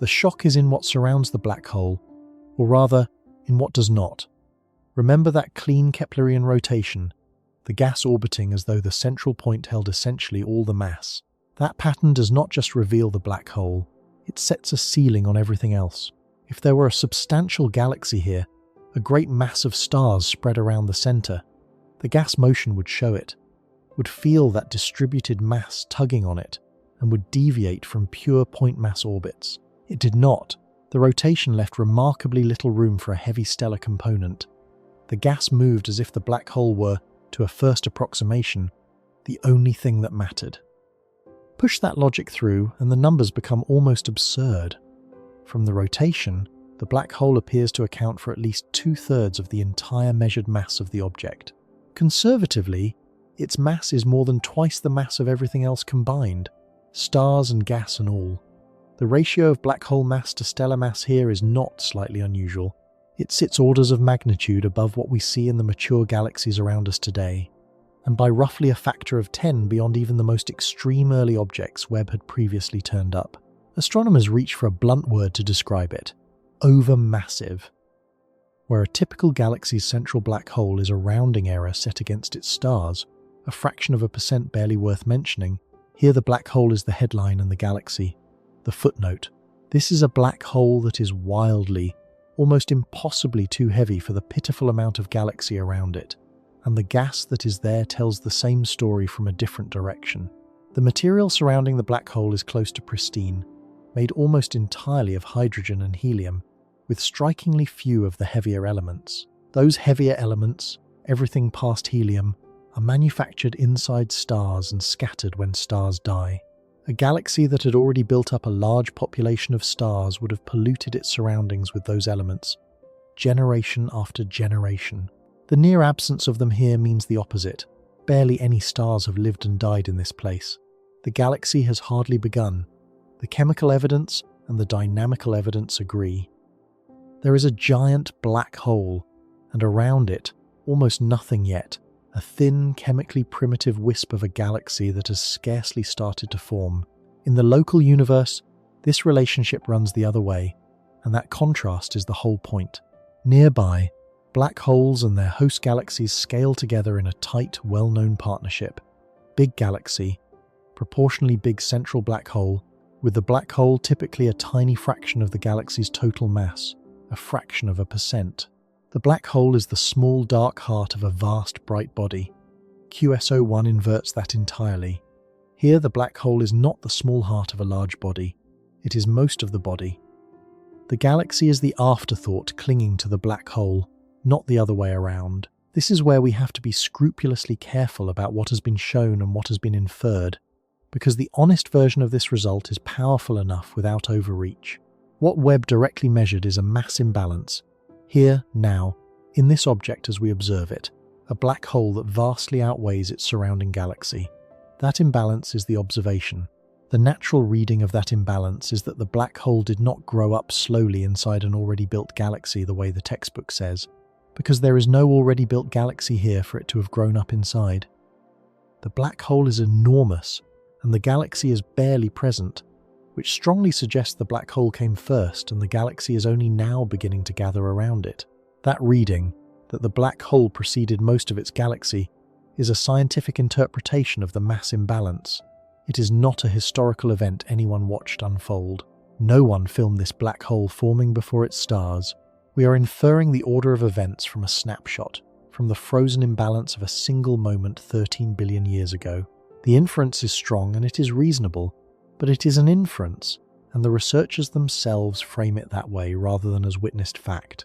The shock is in what surrounds the black hole, or rather, in what does not. Remember that clean Keplerian rotation, the gas orbiting as though the central point held essentially all the mass. That pattern does not just reveal the black hole, it sets a ceiling on everything else. If there were a substantial galaxy here, a great mass of stars spread around the center, the gas motion would show it, would feel that distributed mass tugging on it, and would deviate from pure point mass orbits. It did not. The rotation left remarkably little room for a heavy stellar component. The gas moved as if the black hole were, to a first approximation, the only thing that mattered. Push that logic through and the numbers become almost absurd. From the rotation, the black hole appears to account for at least 2/3 of the entire measured mass of the object. Conservatively, its mass is more than twice the mass of everything else combined, stars and gas and all. The ratio of black hole mass to stellar mass here is not slightly unusual. It sits orders of magnitude above what we see in the mature galaxies around us today, and by roughly a factor of 10 beyond even the most extreme early objects Webb had previously turned up. Astronomers reach for a blunt word to describe it: overmassive. Where a typical galaxy's central black hole is a rounding error set against its stars, a fraction of a percent barely worth mentioning, Here the black hole is the headline and the galaxy. The footnote. This is a black hole that is wildly, almost impossibly too heavy for the pitiful amount of galaxy around it, and the gas that is there tells the same story from a different direction. The material surrounding the black hole is close to pristine, made almost entirely of hydrogen and helium, with strikingly few of the heavier elements. Those heavier elements, everything past helium, are manufactured inside stars and scattered when stars die. A galaxy that had already built up a large population of stars would have polluted its surroundings with those elements, generation after generation. The near absence of them here means the opposite. Barely any stars have lived and died in this place. The galaxy has hardly begun. The chemical evidence and the dynamical evidence agree. There is a giant black hole, and around it, almost nothing yet, a thin, chemically primitive wisp of a galaxy that has scarcely started to form. In the local universe, this relationship runs the other way, and that contrast is the whole point. Nearby, black holes and their host galaxies scale together in a tight, well-known partnership. Big galaxy, proportionally big central black hole, with the black hole typically a tiny fraction of the galaxy's total mass, a fraction of a percent. The black hole is the small dark heart of a vast bright body. QSO1 inverts that entirely. Here the black hole is not the small heart of a large body, it is most of the body. The galaxy is the afterthought clinging to the black hole, not the other way around. This is where we have to be scrupulously careful about what has been shown and what has been inferred, because the honest version of this result is powerful enough without overreach. What Webb directly measured is a mass imbalance. Here, now, in this object as we observe it, a black hole that vastly outweighs its surrounding galaxy. That imbalance is the observation. The natural reading of that imbalance is that the black hole did not grow up slowly inside an already built galaxy the way the textbook says, because there is no already built galaxy here for it to have grown up inside. The black hole is enormous, and the galaxy is barely present, which strongly suggests the black hole came first and the galaxy is only now beginning to gather around it. That reading, that the black hole preceded most of its galaxy, is a scientific interpretation of the mass imbalance. It is not a historical event anyone watched unfold. No one filmed this black hole forming before its stars. We are inferring the order of events from a snapshot, from the frozen imbalance of a single moment 13 billion years ago. The inference is strong and it is reasonable, but it is an inference, and the researchers themselves frame it that way rather than as witnessed fact.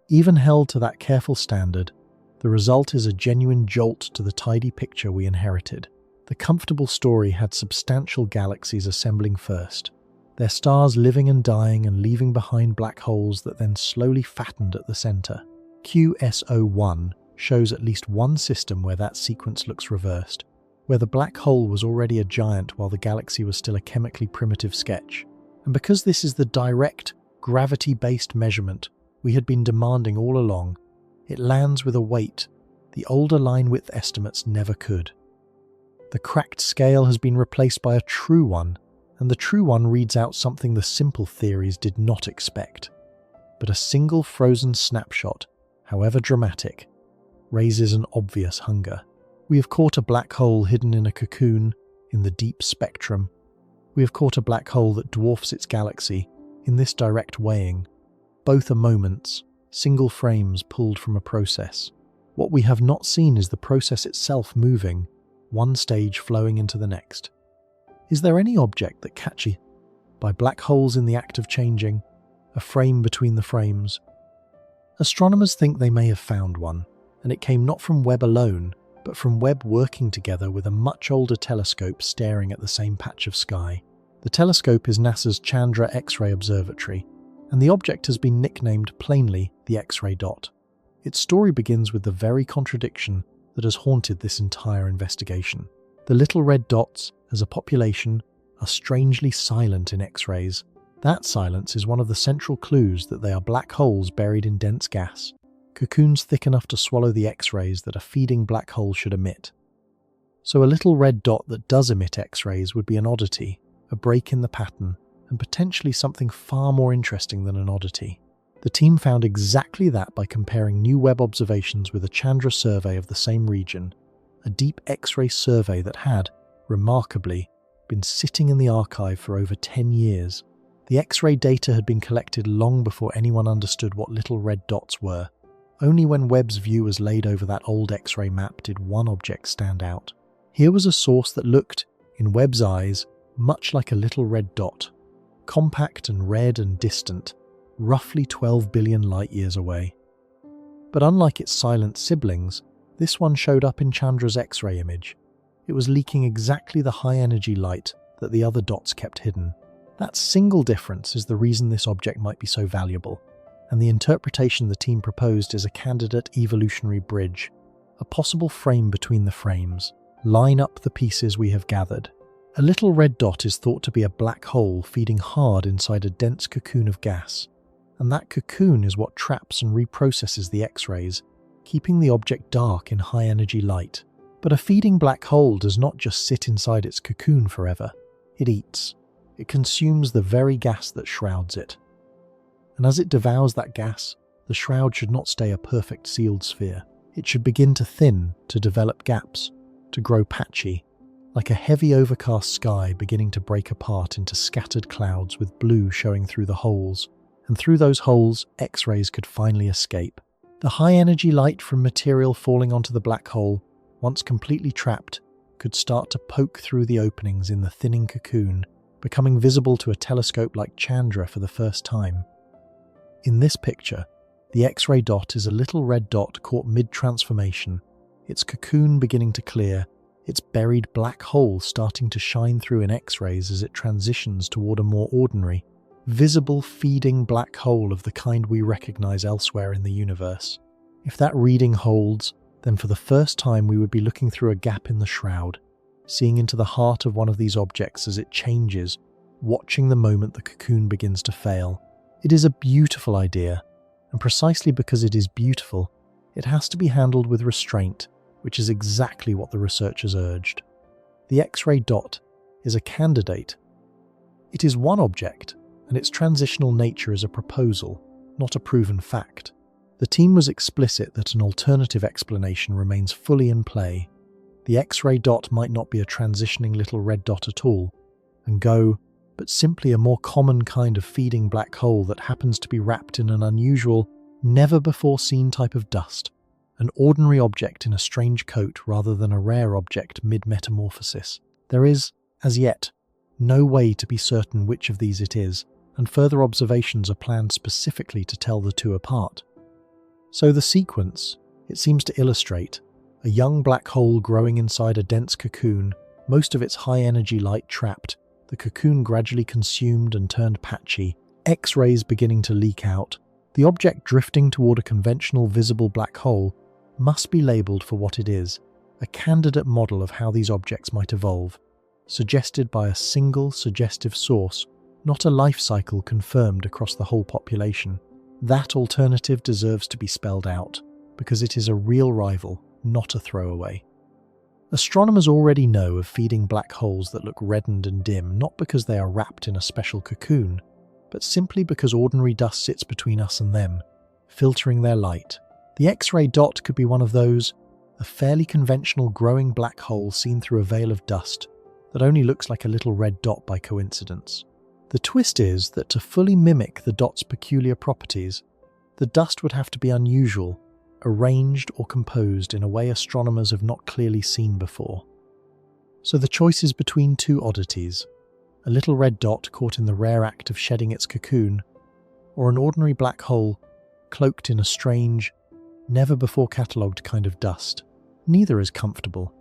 Even held to that careful standard, the result is a genuine jolt to the tidy picture we inherited. The comfortable story had substantial galaxies assembling first, their stars living and dying and leaving behind black holes that then slowly fattened at the center. QSO1 shows at least one system where that sequence looks reversed, where the black hole was already a giant while the galaxy was still a chemically primitive sketch. And because this is the direct, gravity-based measurement we had been demanding all along, it lands with a weight the older line width estimates never could. The cracked scale has been replaced by a true one, and the true one reads out something the simple theories did not expect. But a single frozen snapshot, however dramatic, raises an obvious hunger. We have caught a black hole hidden in a cocoon in the deep spectrum. We have caught a black hole that dwarfs its galaxy in this direct weighing. Both are moments, single frames pulled from a process. What we have not seen is the process itself moving, one stage flowing into the next. Is there any object that catches by black holes in the act of changing, a frame between the frames? Astronomers think they may have found one, and it came not from Webb alone, but from Webb working together with a much older telescope staring at the same patch of sky. The telescope is NASA's Chandra X-ray Observatory, and the object has been nicknamed plainly the X-ray dot. Its story begins with the very contradiction that has haunted this entire investigation. The little red dots, as a population, are strangely silent in X-rays. That silence is one of the central clues that they are black holes buried in dense gas, cocoons thick enough to swallow the X-rays that a feeding black hole should emit. So a little red dot that does emit X-rays would be an oddity, a break in the pattern, and potentially something far more interesting than an oddity. The team found exactly that by comparing new Webb observations with a Chandra survey of the same region, a deep X-ray survey that had, remarkably, been sitting in the archive for over 10 years. The X-ray data had been collected long before anyone understood what little red dots were. Only when Webb's view was laid over that old X-ray map did one object stand out. Here was a source that looked, in Webb's eyes, much like a little red dot, compact and red and distant, roughly 12 billion light-years away. But unlike its silent siblings, this one showed up in Chandra's X-ray image. It was leaking exactly the high-energy light that the other dots kept hidden. That single difference is the reason this object might be so valuable, and the interpretation the team proposed is a candidate evolutionary bridge, a possible frame between the frames. Line up the pieces we have gathered. A little red dot is thought to be a black hole feeding hard inside a dense cocoon of gas, and that cocoon is what traps and reprocesses the X-rays, keeping the object dark in high-energy light. But a feeding black hole does not just sit inside its cocoon forever. It eats. It consumes the very gas that shrouds it. And as it devours that gas, the shroud should not stay a perfect sealed sphere. It should begin to thin, to develop gaps, to grow patchy, like a heavy overcast sky beginning to break apart into scattered clouds with blue showing through the holes. And through those holes, X-rays could finally escape. The high-energy light from material falling onto the black hole, once completely trapped, could start to poke through the openings in the thinning cocoon, becoming visible to a telescope like Chandra for the first time. In this picture, the X-ray dot is a little red dot caught mid-transformation, its cocoon beginning to clear, its buried black hole starting to shine through in X-rays as it transitions toward a more ordinary, visible feeding black hole of the kind we recognize elsewhere in the universe. If that reading holds, then for the first time we would be looking through a gap in the shroud, seeing into the heart of one of these objects as it changes, watching the moment the cocoon begins to fail. It is a beautiful idea, and precisely because it is beautiful, it has to be handled with restraint, which is exactly what the researchers urged. The X-ray dot is a candidate. It is one object, and its transitional nature is a proposal, not a proven fact. The team was explicit that an alternative explanation remains fully in play. The X-ray dot might not be a transitioning little red dot at all, and go, but simply a more common kind of feeding black hole that happens to be wrapped in an unusual, never-before-seen type of dust, an ordinary object in a strange coat rather than a rare object mid-metamorphosis. There is, as yet, no way to be certain which of these it is, and further observations are planned specifically to tell the two apart. So the sequence, it seems to illustrate, a young black hole growing inside a dense cocoon, most of its high-energy light trapped, the cocoon gradually consumed and turned patchy, X-rays beginning to leak out, the object drifting toward a conventional visible black hole must be labelled for what it is, a candidate model of how these objects might evolve, suggested by a single suggestive source, not a life cycle confirmed across the whole population. That alternative deserves to be spelled out, because it is a real rival, not a throwaway. Astronomers already know of feeding black holes that look reddened and dim, not because they are wrapped in a special cocoon, but simply because ordinary dust sits between us and them, filtering their light. The X-ray dot could be one of those, a fairly conventional growing black hole seen through a veil of dust that only looks like a little red dot by coincidence. The twist is that to fully mimic the dot's peculiar properties, the dust would have to be unusual, arranged or composed in a way astronomers have not clearly seen before. So the choice is between two oddities, a little red dot caught in the rare act of shedding its cocoon, or an ordinary black hole cloaked in a strange, never-before-catalogued kind of dust. Neither is comfortable,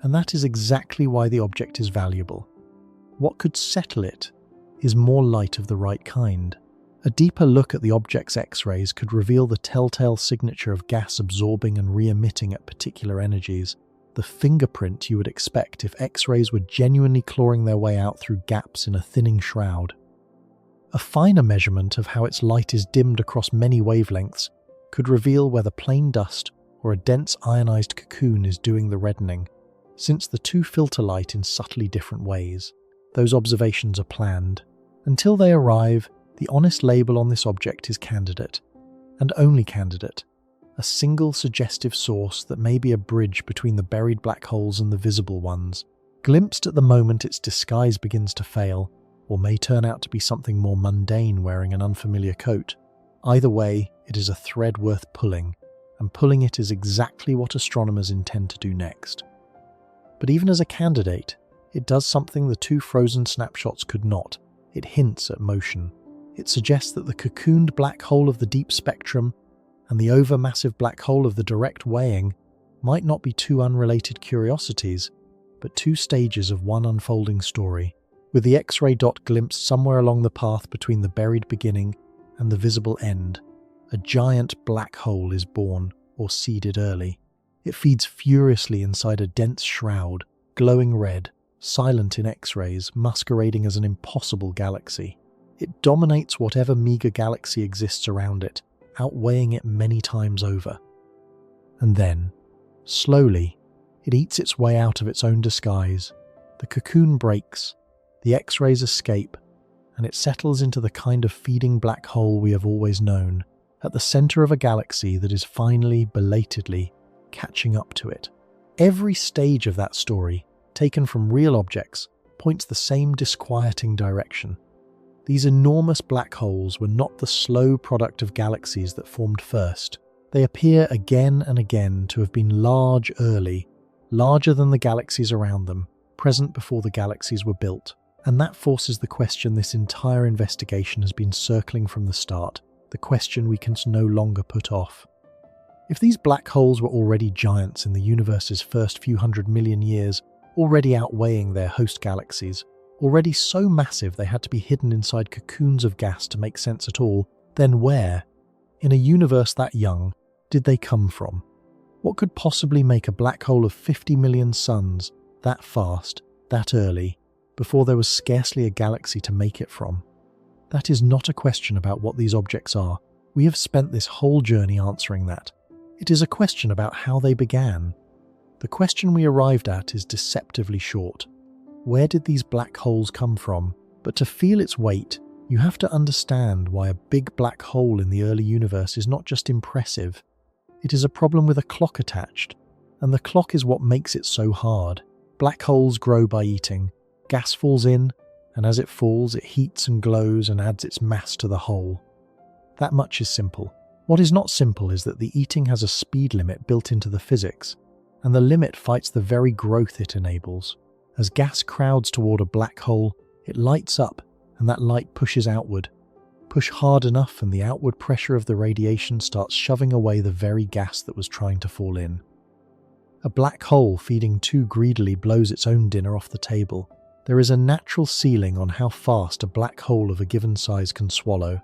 and that is exactly why the object is valuable. What could settle it is more light of the right kind. A deeper look at the object's X-rays could reveal the telltale signature of gas absorbing and re-emitting at particular energies, the fingerprint you would expect if X-rays were genuinely clawing their way out through gaps in a thinning shroud. A finer measurement of how its light is dimmed across many wavelengths could reveal whether plain dust or a dense ionized cocoon is doing the reddening, since the two filter light in subtly different ways. Those observations are planned. Until they arrive, the honest label on this object is candidate, and only candidate, a single suggestive source that may be a bridge between the buried black holes and the visible ones. glimpsed at the moment its disguise begins to fail, or may turn out to be something more mundane wearing an unfamiliar coat. Either way, it is a thread worth pulling, and pulling it is exactly what astronomers intend to do next. But even as a candidate, it does something the two frozen snapshots could not. It hints at motion. It suggests that the cocooned black hole of the deep spectrum and the overmassive black hole of the direct weighing might not be two unrelated curiosities, but two stages of one unfolding story, with the X-ray dot glimpsed somewhere along the path between the buried beginning and the visible end. A giant black hole is born, or seeded early. It feeds furiously inside a dense shroud, glowing red, silent in X-rays, masquerading as an impossible galaxy. It dominates whatever meager galaxy exists around it, outweighing it many times over. And then, slowly, it eats its way out of its own disguise. The cocoon breaks, the X-rays escape, and it settles into the kind of feeding black hole we have always known, at the center of a galaxy that is finally, belatedly, catching up to it. Every stage of that story, taken from real objects, points the same disquieting direction. These enormous black holes were not the slow product of galaxies that formed first. They appear again and again to have been large early, larger than the galaxies around them, present before the galaxies were built. And that forces the question this entire investigation has been circling from the start, the question we can no longer put off. If these black holes were already giants in the universe's first few 100 million years, already outweighing their host galaxies, already so massive they had to be hidden inside cocoons of gas to make sense at all, then where, in a universe that young, did they come from? What could possibly make a black hole of 50 million suns that fast, that early, before there was scarcely a galaxy to make it from? That is not a question about what these objects are. We have spent this whole journey answering that. It is a question about how they began. The question we arrived at is deceptively short. Where did these black holes come from? But to feel its weight, you have to understand why a big black hole in the early universe is not just impressive. It is a problem with a clock attached, and the clock is what makes it so hard. Black holes grow by eating. Gas falls in, and as it falls, it heats and glows and adds its mass to the whole. That much is simple. What is not simple is that the eating has a speed limit built into the physics, and the limit fights the very growth it enables. As gas crowds toward a black hole, it lights up, and that light pushes outward. Push hard enough and the outward pressure of the radiation starts shoving away the very gas that was trying to fall in. A black hole feeding too greedily blows its own dinner off the table. There is a natural ceiling on how fast a black hole of a given size can swallow,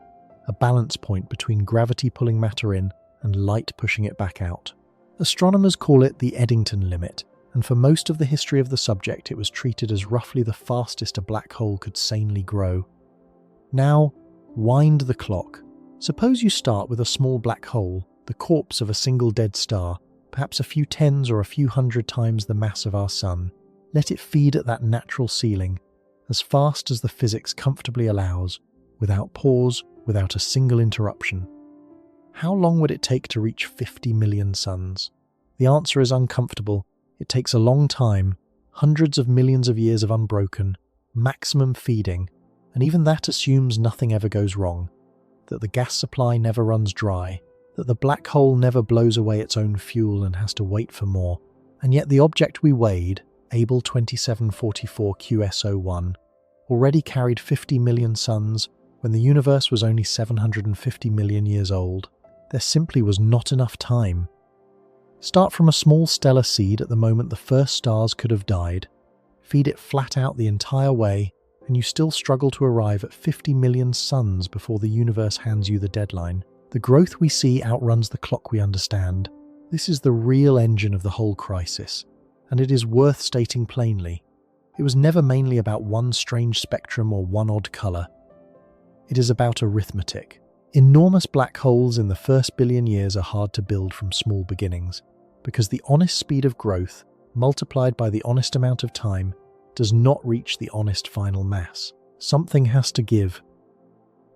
a balance point between gravity pulling matter in and light pushing it back out. Astronomers call it the Eddington limit, and for most of the history of the subject it was treated as roughly the fastest a black hole could sanely grow. Now, wind the clock. Suppose you start with a small black hole, the corpse of a single dead star, perhaps a few tens or a few hundred times the mass of our Sun. Let it feed at that natural ceiling, as fast as the physics comfortably allows, without pause, without a single interruption. How long would it take to reach 50 million suns? The answer is uncomfortable. It takes a long time, hundreds of millions of years of unbroken, maximum feeding, and even that assumes nothing ever goes wrong, that the gas supply never runs dry, that the black hole never blows away its own fuel and has to wait for more. And yet the object we weighed, Abell 2744 QS01, already carried 50 million suns when the universe was only 750 million years old. There simply was not enough time. Start from a small stellar seed at the moment the first stars could have died, feed it flat out the entire way, and you still struggle to arrive at 50 million suns before the universe hands you the deadline. The growth we see outruns the clock we understand. This is the real engine of the whole crisis, and it is worth stating plainly. It was never mainly about one strange spectrum or one odd colour. It is about arithmetic. Enormous black holes in the first billion years are hard to build from small beginnings, because the honest speed of growth, multiplied by the honest amount of time, does not reach the honest final mass. Something has to give.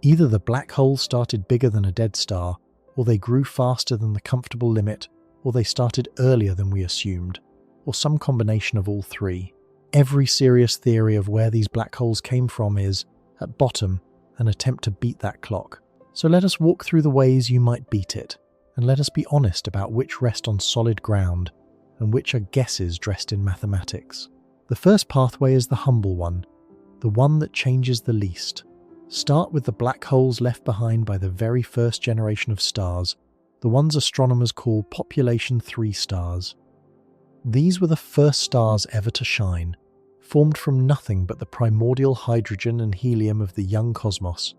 Either the black hole started bigger than a dead star, or they grew faster than the comfortable limit, or they started earlier than we assumed, or some combination of all three. Every serious theory of where these black holes came from is, at bottom, an attempt to beat that clock. So let us walk through the ways you might beat it, and let us be honest about which rest on solid ground and which are guesses dressed in mathematics. The first pathway is the humble one, the one that changes the least. Start with the black holes left behind by the very first generation of stars, the ones astronomers call population 3 stars. These were the first stars ever to shine, formed from nothing but the primordial hydrogen and helium of the young cosmos,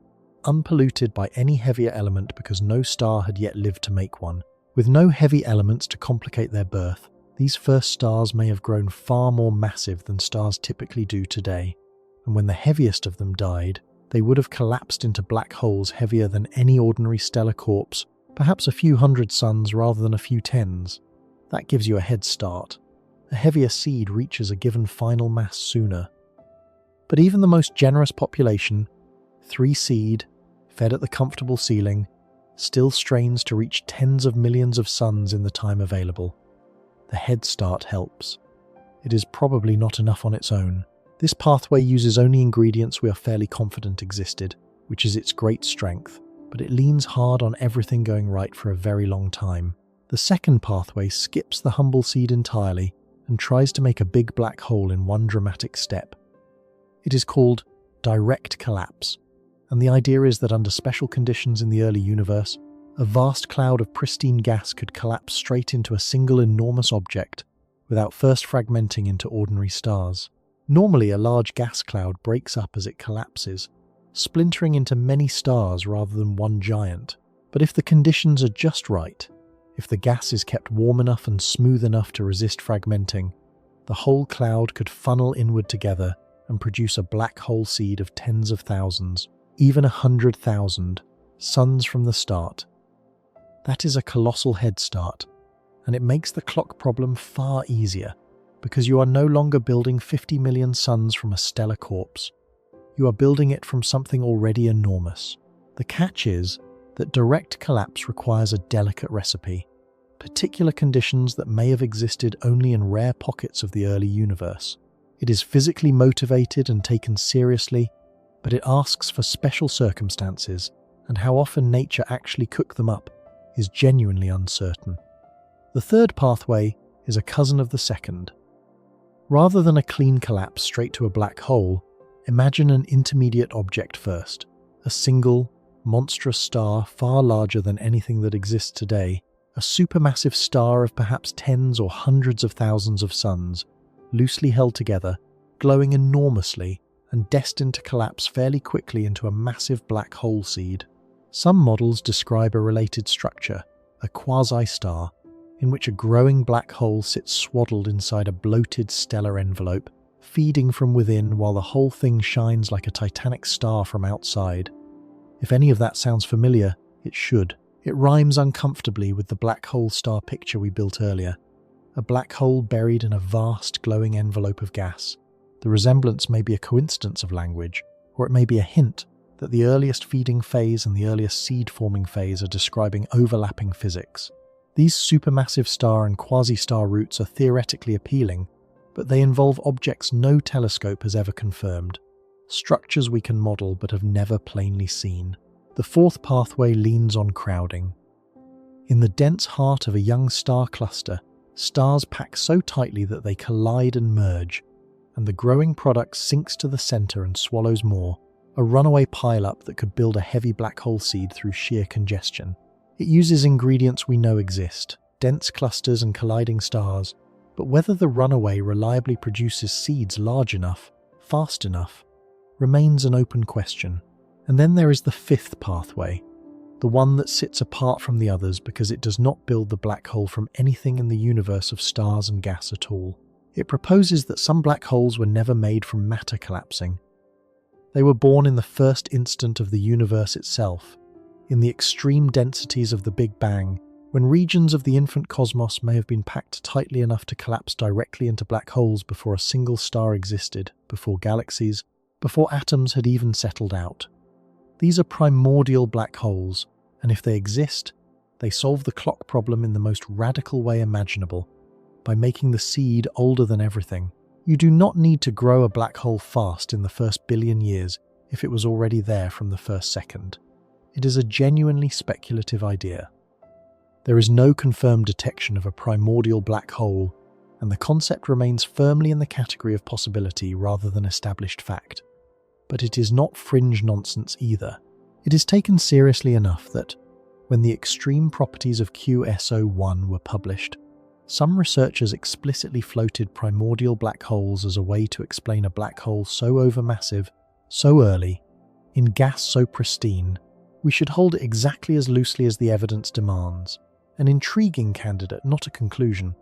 unpolluted by any heavier element because no star had yet lived to make one. With no heavy elements to complicate their birth, these first stars may have grown far more massive than stars typically do today, and when the heaviest of them died, they would have collapsed into black holes heavier than any ordinary stellar corpse, perhaps a few hundred suns rather than a few tens. That gives you a head start. A heavier seed reaches a given final mass sooner. But even the most generous population, 3 seed, fed at the comfortable ceiling, still strains to reach tens of millions of suns in the time available. The head start helps. It is probably not enough on its own. This pathway uses only ingredients we are fairly confident existed, which is its great strength, but it leans hard on everything going right for a very long time. The second pathway skips the humble seed entirely and tries to make a big black hole in one dramatic step. It is called direct collapse, and the idea is that under special conditions in the early universe, a vast cloud of pristine gas could collapse straight into a single enormous object without first fragmenting into ordinary stars. Normally, a large gas cloud breaks up as it collapses, splintering into many stars rather than one giant. But if the conditions are just right, if the gas is kept warm enough and smooth enough to resist fragmenting, the whole cloud could funnel inward together and produce a black hole seed of tens of thousands, even 100,000, suns from the start. That is a colossal head start, and it makes the clock problem far easier, because you are no longer building 50 million suns from a stellar corpse. You are building it from something already enormous. The catch is that direct collapse requires a delicate recipe, particular conditions that may have existed only in rare pockets of the early universe. It is physically motivated and taken seriously, but it asks for special circumstances, and how often nature actually cooked them up is genuinely uncertain. The third pathway is a cousin of the second. Rather than a clean collapse straight to a black hole, imagine an intermediate object first, a single, monstrous star far larger than anything that exists today, a supermassive star of perhaps tens or hundreds of thousands of suns, loosely held together, glowing enormously, and destined to collapse fairly quickly into a massive black hole seed. Some models describe a related structure, a quasi-star, in which a growing black hole sits swaddled inside a bloated stellar envelope, feeding from within while the whole thing shines like a titanic star from outside. If any of that sounds familiar, it should. It rhymes uncomfortably with the black hole star picture we built earlier. A black hole buried in a vast glowing envelope of gas. The resemblance may be a coincidence of language, or it may be a hint that the earliest feeding phase and the earliest seed-forming phase are describing overlapping physics. These supermassive star and quasi-star routes are theoretically appealing, but they involve objects no telescope has ever confirmed, structures we can model but have never plainly seen. The fourth pathway leans on crowding. In the dense heart of a young star cluster, stars pack so tightly that they collide and merge, and the growing product sinks to the center and swallows more, a runaway pileup that could build a heavy black hole seed through sheer congestion. It uses ingredients we know exist, dense clusters and colliding stars, but whether the runaway reliably produces seeds large enough, fast enough, remains an open question. And then there is the fifth pathway, the one that sits apart from the others because it does not build the black hole from anything in the universe of stars and gas at all. It proposes that some black holes were never made from matter collapsing. They were born in the first instant of the universe itself, in the extreme densities of the Big Bang, when regions of the infant cosmos may have been packed tightly enough to collapse directly into black holes before a single star existed, before galaxies, before atoms had even settled out. These are primordial black holes, and if they exist, they solve the clock problem in the most radical way imaginable, by making the seed older than everything. You do not need to grow a black hole fast in the first billion years if it was already there from the first second. It is a genuinely speculative idea. There is no confirmed detection of a primordial black hole, and the concept remains firmly in the category of possibility rather than established fact. But it is not fringe nonsense either. It is taken seriously enough that, when the extreme properties of QSO1 were published, some researchers explicitly floated primordial black holes as a way to explain a black hole so overmassive, so early, in gas so pristine. We should hold it exactly as loosely as the evidence demands. An intriguing candidate, not a conclusion.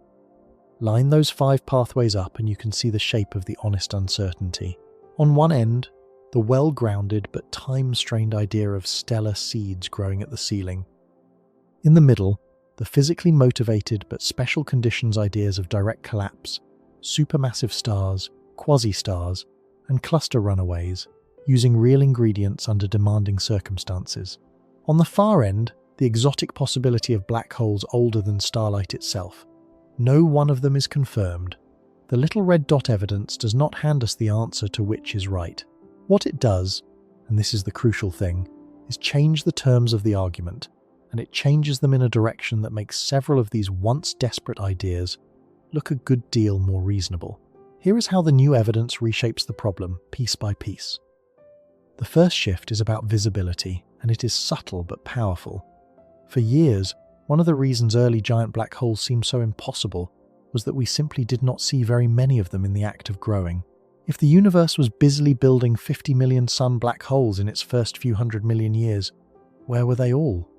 Line those 5 pathways up and you can see the shape of the honest uncertainty. On one end, the well-grounded but time-strained idea of stellar seeds growing at the ceiling. In the middle, the physically motivated but special conditions ideas of direct collapse, supermassive stars, quasi-stars, and cluster runaways, using real ingredients under demanding circumstances. On the far end, the exotic possibility of black holes older than starlight itself. No one of them is confirmed. The little red dot evidence does not hand us the answer to which is right. What it does, and this is the crucial thing, is change the terms of the argument, and it changes them in a direction that makes several of these once desperate ideas look a good deal more reasonable. Here is how the new evidence reshapes the problem, piece by piece. The first shift is about visibility, and it is subtle but powerful. For years, one of the reasons early giant black holes seemed so impossible was that we simply did not see very many of them in the act of growing. If the universe was busily building 50 million sun black holes in its first few 100 million years, where were they all?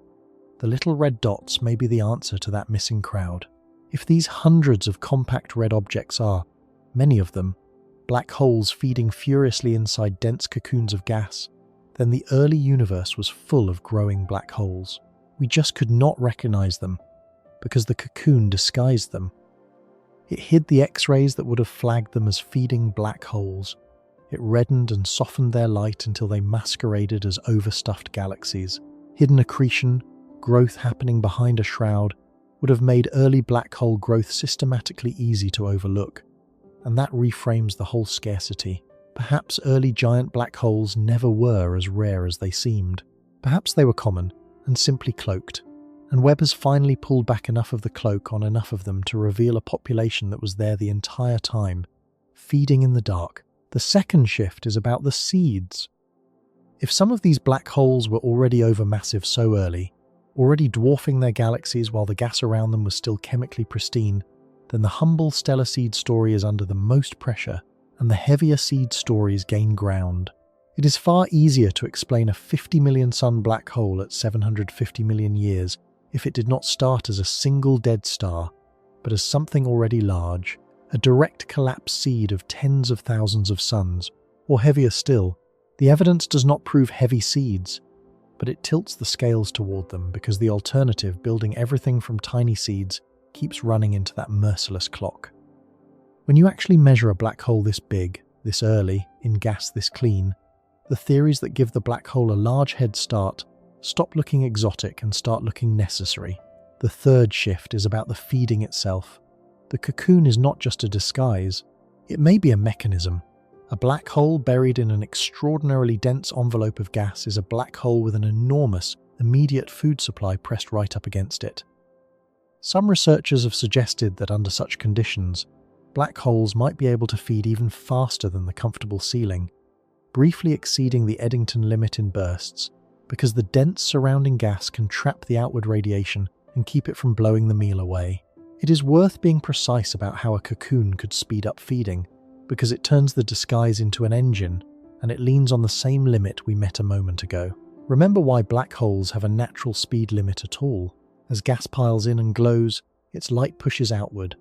The little red dots may be the answer to that missing crowd. If these hundreds of compact red objects are, many of them, black holes feeding furiously inside dense cocoons of gas, then the early universe was full of growing black holes. We just could not recognize them, because the cocoon disguised them. It hid the X-rays that would have flagged them as feeding black holes. It reddened and softened their light until they masqueraded as overstuffed galaxies. Hidden accretion, growth happening behind a shroud, would have made early black hole growth systematically easy to overlook. And that reframes the whole scarcity. Perhaps early giant black holes never were as rare as they seemed. Perhaps they were common and simply cloaked, and Webb has finally pulled back enough of the cloak on enough of them to reveal a population that was there the entire time, feeding in the dark. The second shift is about the seeds. If some of these black holes were already overmassive so early, already dwarfing their galaxies while the gas around them was still chemically pristine, then the humble stellar seed story is under the most pressure, and the heavier seed stories gain ground. It is far easier to explain a 50 million sun black hole at 750 million years if it did not start as a single dead star, but as something already large, a direct collapse seed of tens of thousands of suns, or heavier still. The evidence does not prove heavy seeds, but it tilts the scales toward them because the alternative, building everything from tiny seeds, keeps running into that merciless clock. When you actually measure a black hole this big, this early, in gas this clean, the theories that give the black hole a large head start stop looking exotic and start looking necessary. The third shift is about the feeding itself. The cocoon is not just a disguise, it may be a mechanism. A black hole buried in an extraordinarily dense envelope of gas is a black hole with an enormous, immediate food supply pressed right up against it. Some researchers have suggested that under such conditions, black holes might be able to feed even faster than the comfortable ceiling, briefly exceeding the Eddington limit in bursts, because the dense surrounding gas can trap the outward radiation and keep it from blowing the meal away. It is worth being precise about how a cocoon could speed up feeding, because it turns the disguise into an engine, and it leans on the same limit we met a moment ago. Remember why black holes have a natural speed limit at all. As gas piles in and glows, its light pushes outward,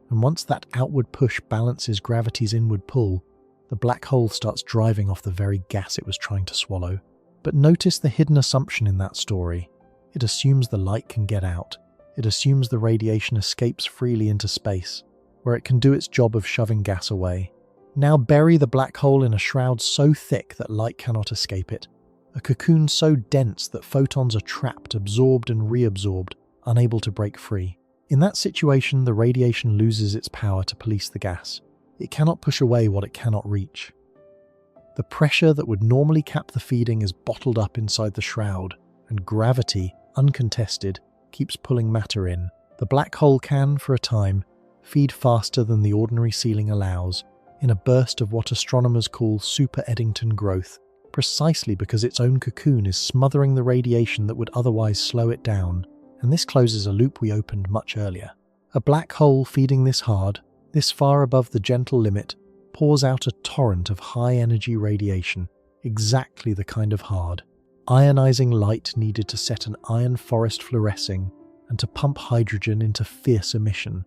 and once that outward push balances gravity's inward pull, the black hole starts driving off the very gas it was trying to swallow. But notice the hidden assumption in that story. It assumes the light can get out. It assumes the radiation escapes freely into space, where it can do its job of shoving gas away. Now bury the black hole in a shroud so thick that light cannot escape it, a cocoon so dense that photons are trapped, absorbed and reabsorbed, unable to break free. In that situation, the radiation loses its power to police the gas. It cannot push away what it cannot reach. The pressure that would normally cap the feeding is bottled up inside the shroud, and gravity, uncontested, keeps pulling matter in. The black hole can, for a time, feed faster than the ordinary ceiling allows, in a burst of what astronomers call super Eddington growth, precisely because its own cocoon is smothering the radiation that would otherwise slow it down, and this closes a loop we opened much earlier. A black hole feeding this hard, this far above the gentle limit, pours out a torrent of high-energy radiation, exactly the kind of hard, ionizing light needed to set an iron forest fluorescing and to pump hydrogen into fierce emission.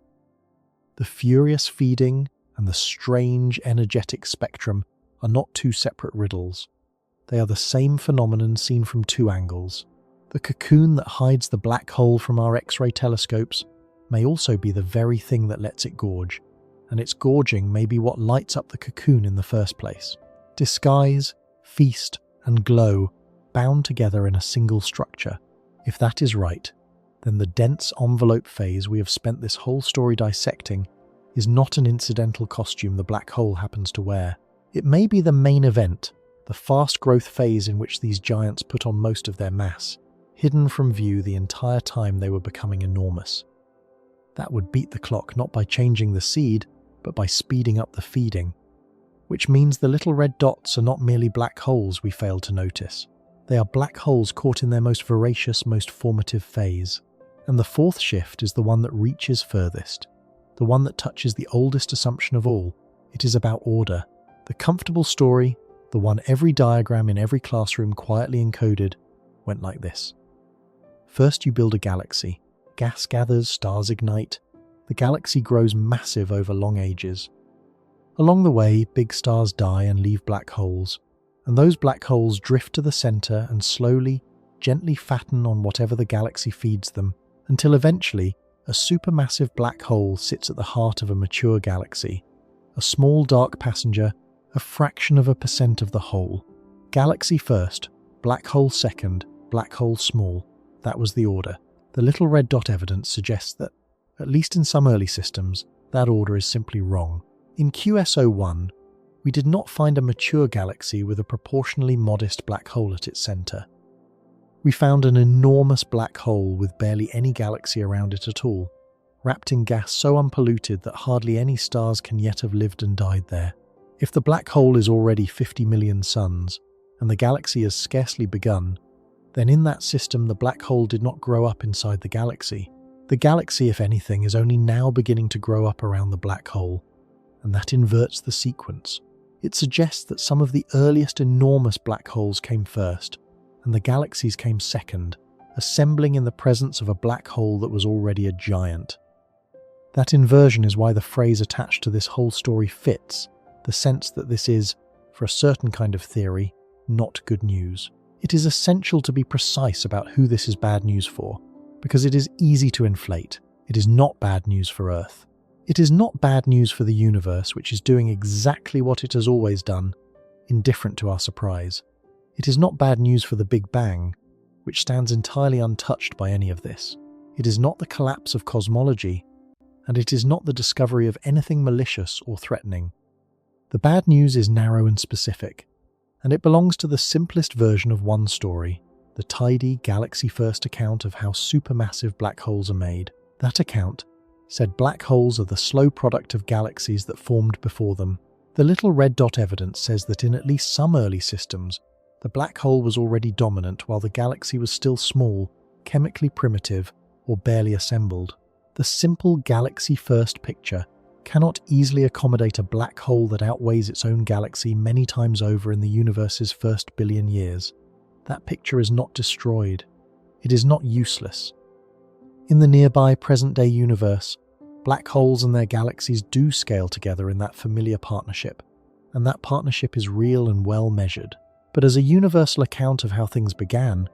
The furious feeding and the strange energetic spectrum are not two separate riddles. They are the same phenomenon seen from two angles. The cocoon that hides the black hole from our X-ray telescopes may also be the very thing that lets it gorge, and its gorging may be what lights up the cocoon in the first place. Disguise, feast, and glow bound together in a single structure. If that is right, then the dense envelope phase we have spent this whole story dissecting is not an incidental costume the black hole happens to wear. It may be the main event, the fast growth phase in which these giants put on most of their mass, hidden from view the entire time they were becoming enormous. That would beat the clock not by changing the seed, but by speeding up the feeding, which means the little red dots are not merely black holes we failed to notice. They are black holes caught in their most voracious, most formative phase. And the fourth shift is the one that reaches furthest, the one that touches the oldest assumption of all. It is about order. The comfortable story, the one every diagram in every classroom quietly encoded, went like this. First you build a galaxy. Gas gathers, stars ignite. The galaxy grows massive over long ages. Along the way, big stars die and leave black holes, and those black holes drift to the center and slowly, gently fatten on whatever the galaxy feeds them, until eventually a supermassive black hole sits at the heart of a mature galaxy, a small dark passenger, a fraction of a percent of the whole. Galaxy first, black hole second, black hole small. That was the order. The little red dot evidence suggests that, at least in some early systems, that order is simply wrong. In QS01, we did not find a mature galaxy with a proportionally modest black hole at its center. We found an enormous black hole with barely any galaxy around it at all, wrapped in gas so unpolluted that hardly any stars can yet have lived and died there. If the black hole is already 50 million suns, and the galaxy has scarcely begun, then in that system the black hole did not grow up inside the galaxy. The galaxy, if anything, is only now beginning to grow up around the black hole, and that inverts the sequence. It suggests that some of the earliest enormous black holes came first, and the galaxies came second, assembling in the presence of a black hole that was already a giant. That inversion is why the phrase attached to this whole story fits, the sense that this is, for a certain kind of theory, not good news. It is essential to be precise about who this is bad news for, because it is easy to inflate. It is not bad news for Earth. It is not bad news for the universe, which is doing exactly what it has always done, indifferent to our surprise. It is not bad news for the Big Bang, which stands entirely untouched by any of this. It is not the collapse of cosmology, and it is not the discovery of anything malicious or threatening. The bad news is narrow and specific, and it belongs to the simplest version of one story, the tidy, galaxy-first account of how supermassive black holes are made. That account said black holes are the slow product of galaxies that formed before them. The little red dot evidence says that in at least some early systems, the black hole was already dominant while the galaxy was still small, chemically primitive, or barely assembled. The simple galaxy-first picture cannot easily accommodate a black hole that outweighs its own galaxy many times over in the universe's first billion years. That picture is not destroyed. It is not useless. In the nearby present-day universe, black holes and their galaxies do scale together in that familiar partnership, and that partnership is real and well measured. But as a universal account of how things began,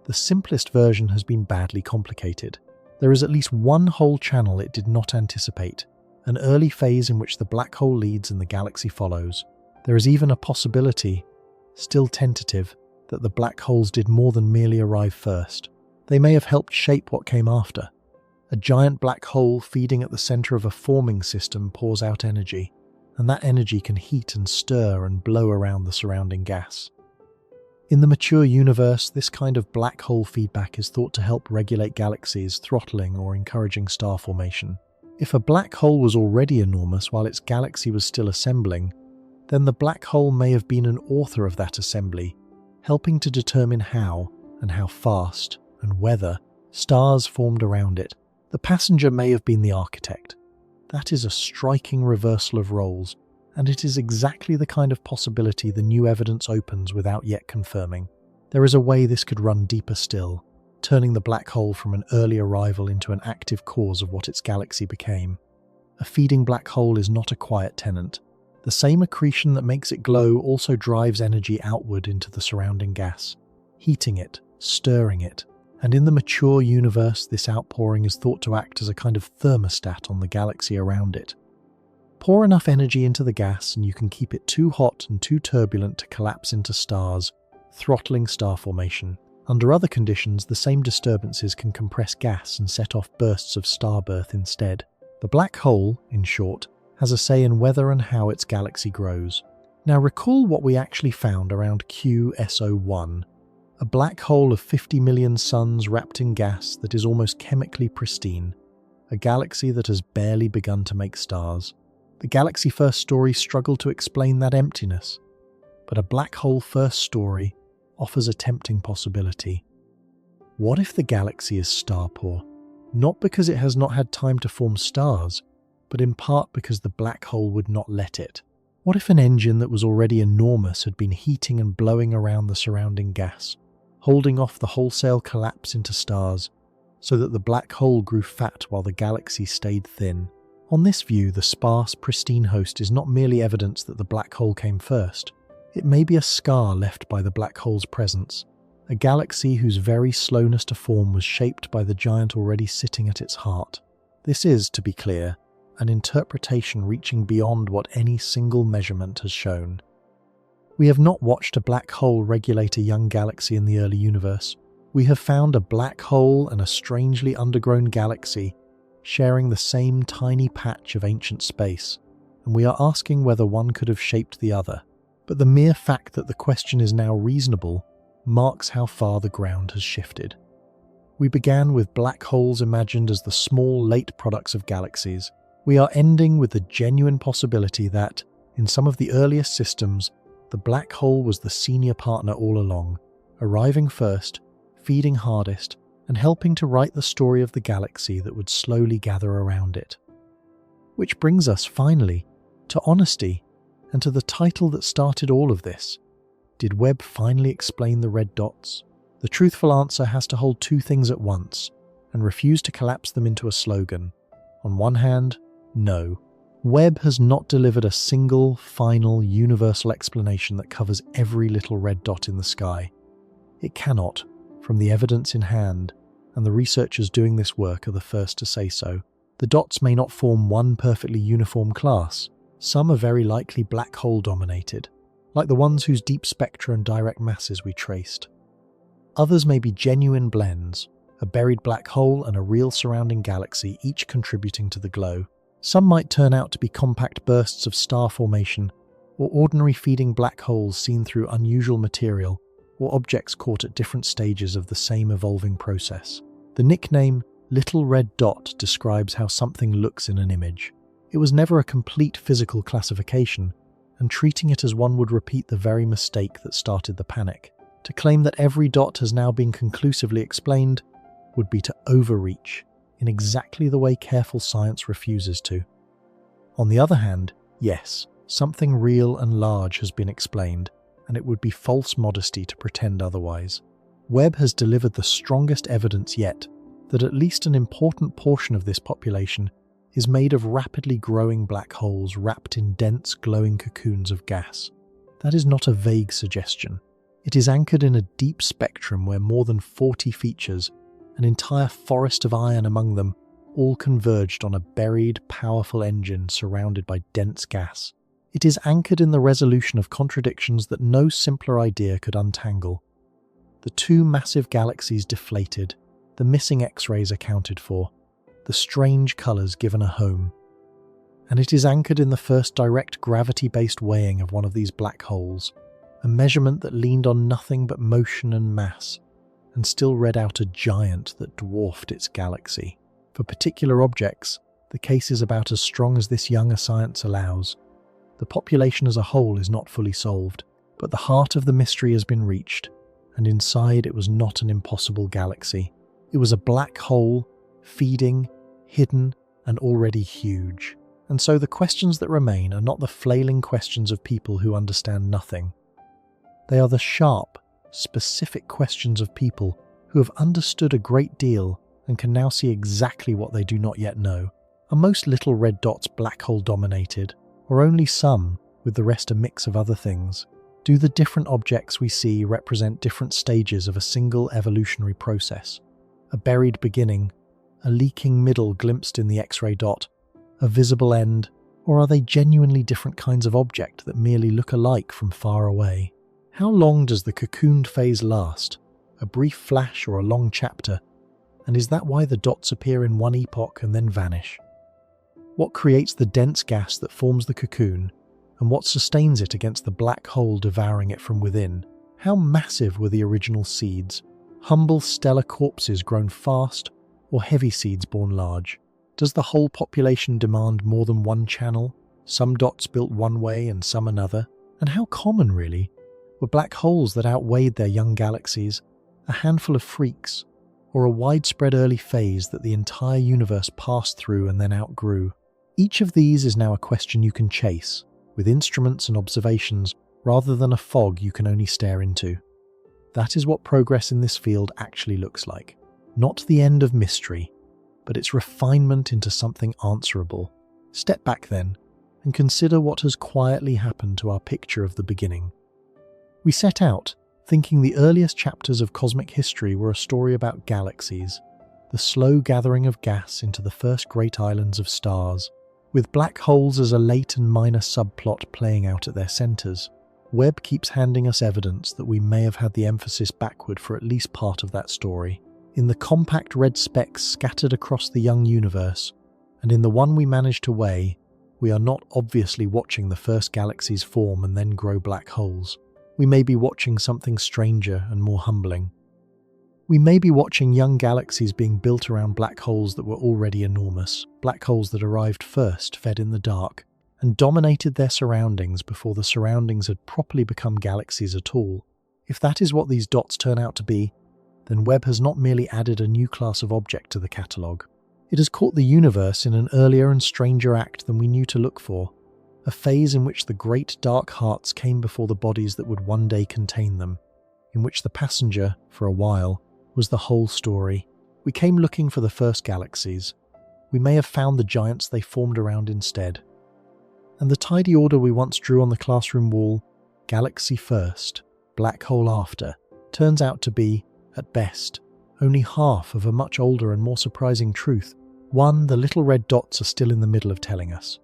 the simplest version has been badly complicated. There is at least one whole channel it did not anticipate, an early phase in which the black hole leads and the galaxy follows. There is even a possibility, still tentative, that the black holes did more than merely arrive first. They may have helped shape what came after. A giant black hole feeding at the center of a forming system pours out energy, and that energy can heat and stir and blow around the surrounding gas. In the mature universe, this kind of black hole feedback is thought to help regulate galaxies, throttling or encouraging star formation. If a black hole was already enormous while its galaxy was still assembling, then the black hole may have been an author of that assembly, helping to determine how and how fast and whether stars formed around it. The passenger may have been the architect. That is a striking reversal of roles, and it is exactly the kind of possibility the new evidence opens without yet confirming. There is a way this could run deeper still, turning the black hole from an early arrival into an active cause of what its galaxy became. A feeding black hole is not a quiet tenant. The same accretion that makes it glow also drives energy outward into the surrounding gas, heating it, stirring it, and in the mature universe this outpouring is thought to act as a kind of thermostat on the galaxy around it. Pour enough energy into the gas and you can keep it too hot and too turbulent to collapse into stars, throttling star formation. Under other conditions, the same disturbances can compress gas and set off bursts of star birth instead. The black hole, in short, has a say in whether and how its galaxy grows. Now recall what we actually found around QSO1, a black hole of 50 million suns wrapped in gas that is almost chemically pristine, a galaxy that has barely begun to make stars. The galaxy first story struggled to explain that emptiness, but a black hole first story offers a tempting possibility. What if the galaxy is star-poor, not because it has not had time to form stars, but in part because the black hole would not let it? What if an engine that was already enormous had been heating and blowing around the surrounding gas, holding off the wholesale collapse into stars, so that the black hole grew fat while the galaxy stayed thin? On this view, the sparse, pristine host is not merely evidence that the black hole came first. It may be a scar left by the black hole's presence, a galaxy whose very slowness to form was shaped by the giant already sitting at its heart. This is, to be clear, an interpretation reaching beyond what any single measurement has shown. We have not watched a black hole regulate a young galaxy in the early universe. We have found a black hole and a strangely undergrown galaxy sharing the same tiny patch of ancient space, and we are asking whether one could have shaped the other. But the mere fact that the question is now reasonable marks how far the ground has shifted. We began with black holes imagined as the small late products of galaxies. We are ending with the genuine possibility that, in some of the earliest systems, the black hole was the senior partner all along, arriving first, feeding hardest, and helping to write the story of the galaxy that would slowly gather around it. Which brings us, finally, to honesty, and to the title that started all of this. Did Webb finally explain the red dots? The truthful answer has to hold two things at once, and refuse to collapse them into a slogan. On one hand, no. Webb has not delivered a single, final, universal explanation that covers every little red dot in the sky. It cannot, from the evidence in hand, and the researchers doing this work are the first to say so. The dots may not form one perfectly uniform class. Some are very likely black hole dominated, like the ones whose deep spectra and direct masses we traced. Others may be genuine blends, a buried black hole and a real surrounding galaxy, each contributing to the glow. Some might turn out to be compact bursts of star formation, or ordinary feeding black holes seen through unusual material, or objects caught at different stages of the same evolving process. The nickname Little Red Dot describes how something looks in an image. It was never a complete physical classification, and treating it as one would repeat the very mistake that started the panic. To claim that every dot has now been conclusively explained would be to overreach in exactly the way careful science refuses to. On the other hand, yes, something real and large has been explained, and it would be false modesty to pretend otherwise. Webb has delivered the strongest evidence yet that at least an important portion of this population is made of rapidly growing black holes wrapped in dense, glowing cocoons of gas. That is not a vague suggestion. It is anchored in a deep spectrum where more than 40 features, an entire forest of iron among them, all converged on a buried, powerful engine surrounded by dense gas. It is anchored in the resolution of contradictions that no simpler idea could untangle. The two massive galaxies deflated, the missing X-rays accounted for, the strange colours given a home. and it is anchored in the first direct gravity-based weighing of one of these black holes, a measurement that leaned on nothing but motion and mass, and still read out a giant that dwarfed its galaxy. For particular objects, the case is about as strong as this younger science allows. The population as a whole is not fully solved, but the heart of the mystery has been reached, and inside it was not an impossible galaxy. It was a black hole, feeding, hidden, and already huge. And so the questions that remain are not the flailing questions of people who understand nothing. They are the sharp, specific questions of people who have understood a great deal and can now see exactly what they do not yet know. Are most little red dots black hole dominated, or only some, with the rest a mix of other things? Do the different objects we see represent different stages of a single evolutionary process? A buried beginning, a leaking middle glimpsed in the X-ray dot, a visible end, or are they genuinely different kinds of object that merely look alike from far away? How long does the cocooned phase last? A brief flash or a long chapter? And is that why the dots appear in one epoch and then vanish? What creates the dense gas that forms the cocoon, and what sustains it against the black hole devouring it from within? How massive were the original seeds? Humble stellar corpses grown fast, or heavy seeds born large? Does the whole population demand more than one channel? Some dots built one way and some another? And how common, really? Were black holes that outweighed their young galaxies, a handful of freaks, or a widespread early phase that the entire universe passed through and then outgrew? Each of these is now a question you can chase, with instruments and observations, rather than a fog you can only stare into. That is what progress in this field actually looks like. Not the end of mystery, but its refinement into something answerable. Step back then, and consider what has quietly happened to our picture of the beginning. We set out, thinking the earliest chapters of cosmic history were a story about galaxies, the slow gathering of gas into the first great islands of stars, with black holes as a late and minor subplot playing out at their centres. Webb keeps handing us evidence that we may have had the emphasis backward for at least part of that story. In the compact red specks scattered across the young universe, and in the one we managed to weigh, we are not obviously watching the first galaxies form and then grow black holes. We may be watching something stranger and more humbling. We may be watching young galaxies being built around black holes that were already enormous, black holes that arrived first, fed in the dark, and dominated their surroundings before the surroundings had properly become galaxies at all. If that is what these dots turn out to be, then Webb has not merely added a new class of object to the catalogue. It has caught the universe in an earlier and stranger act than we knew to look for, a phase in which the great dark hearts came before the bodies that would one day contain them, in which the passenger, for a while, was the whole story. We came looking for the first galaxies. We may have found the giants they formed around instead. And the tidy order we once drew on the classroom wall, galaxy first, black hole after, turns out to be, at best, only half of a much older and more surprising truth, one the little red dots are still in the middle of telling us.